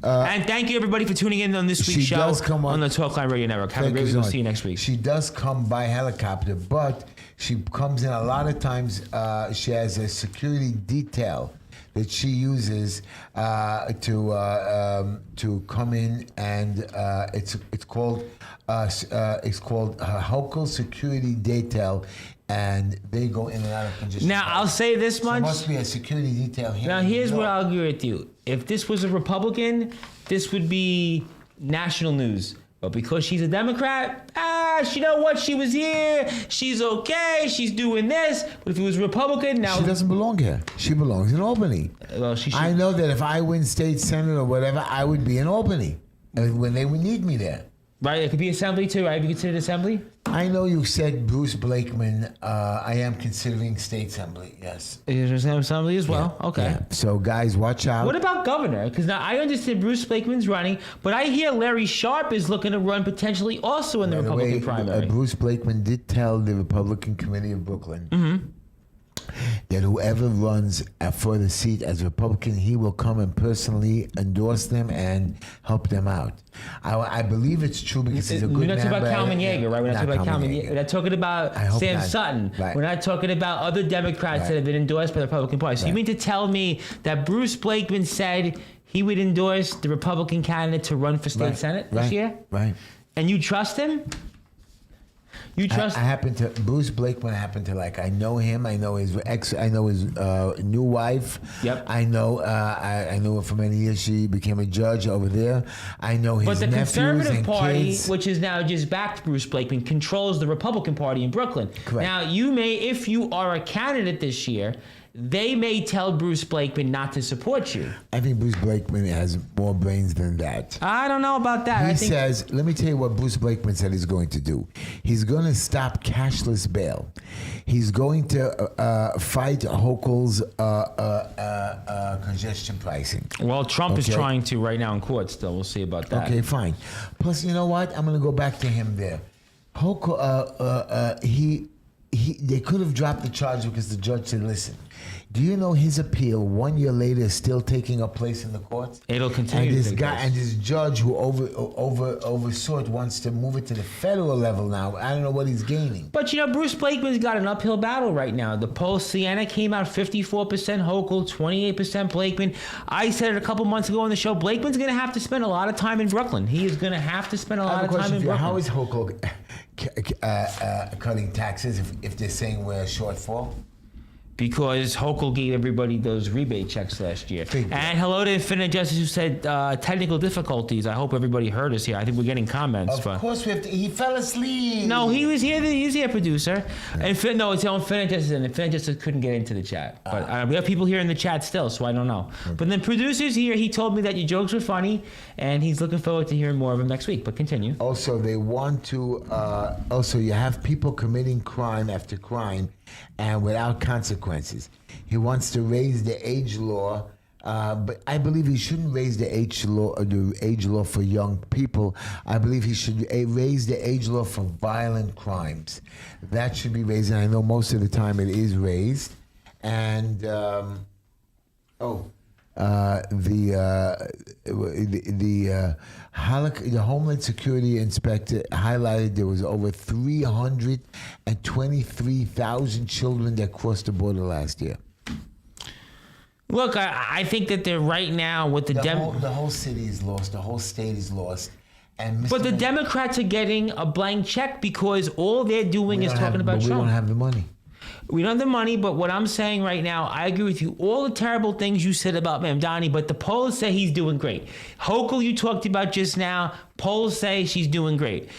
S3: And thank you, everybody, for tuning in on this week's show on the Talkline Radio Network. Have a great week. We'll see you next week.
S2: She does come by helicopter, but she comes in a lot of times. She has a security detail that she uses to come in, and it's called Hochul Security Detail. And they go in and out of congestion.
S3: Now, I'll say this much.
S2: There must be a security detail here.
S3: Now, here's where I'll agree with you. If this was a Republican, this would be national news. But because she's a Democrat, you know what? She was here. She's okay. She's doing this. But if it was Republican, now...
S2: She doesn't belong here. She belongs in Albany.
S3: Well, she should...
S2: I know that if I win state senate or whatever, I would be in Albany when they would need me there.
S3: Right, it could be assembly too, right? Have you considered assembly?
S2: I know you said Bruce Blakeman. I am considering state assembly, yes.
S3: Is assembly as well? Yeah, okay. Yeah.
S2: So, guys, watch out.
S3: What about governor? Because now I understand Bruce Blakeman's running, but I hear Larry Sharpe is looking to run potentially also in the Republican primary.
S2: Bruce Blakeman did tell the Republican Committee of Brooklyn that whoever runs for the seat as Republican, he will come and personally endorse them and help them out. I believe it's true because he's a good man.
S3: We're not talking about Kalman Yeager, right? We're not talking about Kalman Yeager. We're not talking about Sam Sutton.
S2: Right.
S3: We're not talking about other Democrats that have been endorsed by the Republican Party. So you mean to tell me that Bruce Blakeman said he would endorse the Republican candidate to run for state senate this year?
S2: Right.
S3: And you trust him? You trust?
S2: Bruce Blakeman happened to like. I know him. I know his I know his new wife.
S3: Yep.
S2: I know. I knew her for many years. She became a judge over there. I know his nephews and kids. But the
S3: Conservative Party, which is now just backed Bruce Blakeman, controls the Republican Party in Brooklyn.
S2: Correct.
S3: Now, you may, if you are a candidate this year, they may tell Bruce Blakeman not to support you.
S2: I think Bruce Blakeman has more brains than that.
S3: I don't know about that.
S2: He says, let me tell you what Bruce Blakeman said he's going to do. He's going to stop cashless bail. He's going to fight Hochul's congestion pricing.
S3: Well, Trump is trying to right now in court still. We'll see about that.
S2: Okay, fine. Plus, you know what? I'm going to go back to him there. Hochul, they could have dropped the charge because the judge said, listen, do you know his appeal 1 year later is still taking a place in the courts?
S3: It'll continue.
S2: And this judge who oversaw it wants to move it to the federal level now. I don't know what he's gaining.
S3: But you know, Bruce Blakeman's got an uphill battle right now. The poll, Siena came out 54% Hochul, 28% Blakeman. I said it a couple months ago on the show, Blakeman's going to have to spend a lot of time in Brooklyn. He is going to have to spend a lot of time in Brooklyn.
S2: How is Hochul cutting taxes if they're saying we're a shortfall?
S3: Because Hochul gave everybody those rebate checks last year. And hello to Infinite Justice who said technical difficulties. I hope everybody heard us here. I think we're getting comments.
S2: Of course we have to. He fell asleep.
S3: No, he was here. He's here, producer. No, it's on Infinite Justice, and Infinite Justice couldn't get into the chat. But we have people here in the chat still, so I don't know. But then producer's here. He told me that your jokes were funny, and he's looking forward to hearing more of them next week. But continue.
S2: Also, they want to. Also, you have people committing crime after crime and without consequences. He wants to raise the age law, but I believe he shouldn't raise the age law for young people. I believe he should raise the age law for violent crimes. That should be raised, and I know most of the time it is raised. And the Homeland Security inspector highlighted there was over 323,000 children that crossed the border last year.
S3: Look, I think that they're right now with the
S2: whole city is lost. The whole state is lost.
S3: But the Democrats are getting a blank check because all they're doing is talking about Trump.
S2: We don't have the money.
S3: We don't have the money, but what I'm saying right now, I agree with you. All the terrible things you said about Mamdani, but the polls say he's doing great. Hochul, you talked about just now, polls say she's doing great.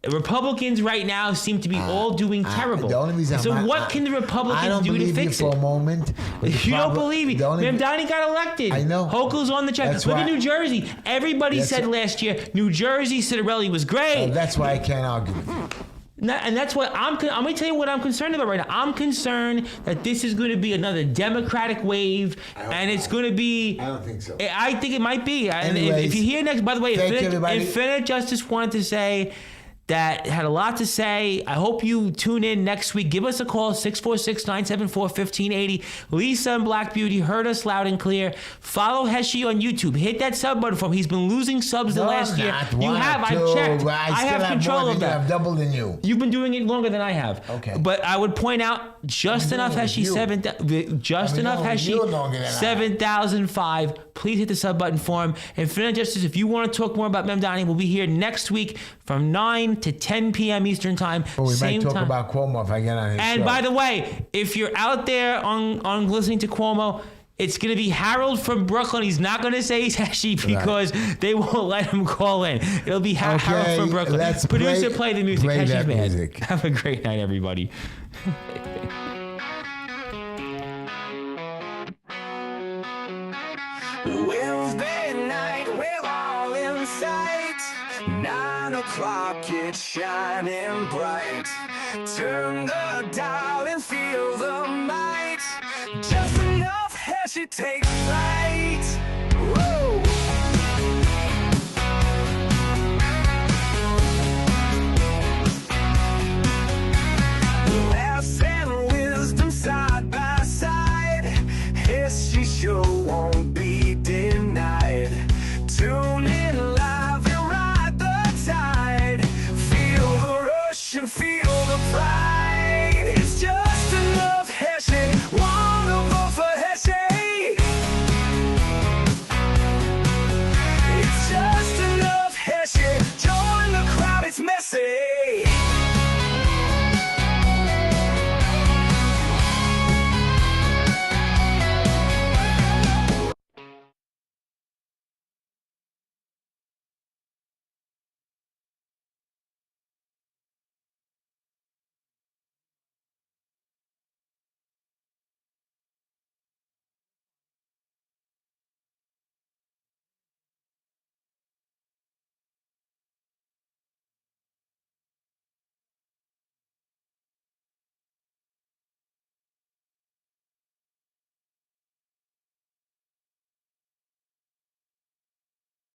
S3: Republicans right now seem to be all doing terrible.
S2: The only reason
S3: what can the Republicans do to fix it?
S2: For a moment.
S3: You don't believe me. Mamdani got elected.
S2: I know.
S3: Hochul's on the check. Look at New Jersey. Everybody said last year, New Jersey, Citarelli was great.
S2: That's why I can't argue with you.
S3: And that's what I'm going to tell you what I'm concerned about right now. I'm concerned that this is going to be another Democratic wave, and it's going to be.
S2: I don't think so.
S3: I think it might be.
S2: Anyways,
S3: and if you hear next, by the way,
S2: Infinite
S3: Justice wanted to say that had a lot to say. I hope you tune in next week. Give us a call, 646-974-1580. Lisa and Black Beauty heard us loud and clear. Follow Heshy on YouTube. Hit that sub button for him. He's been losing subs the last year. You have. I've checked. I have control of that.
S2: I've double than you.
S3: You've been doing it longer than I have.
S2: Okay.
S3: But I would point out just enough Heshy 7,005. Please hit the sub button for him. Infinite Justice, if you want to talk more about Mamdani, we'll be here next week from 9 to 10 p.m. Eastern Time.
S2: We might talk about Cuomo if I get on his show.
S3: And by the way, if you're out there on listening to Cuomo, it's going to be Harold from Brooklyn. He's not going to say he's Heshy because they won't let him call in. It'll be Harold from Brooklyn. Producer, play the music. Heshy's mad. Music. Have a great night, everybody.
S1: Wednesday night, we're all in sight. 9 o'clock, it's shining bright. Turn the dial and feel the might. Just enough Heshy takes flight. Woo! Laughs and wisdom side by side. Heshy show won't be denied. Tune in live and ride the tide. Feel the rush and feel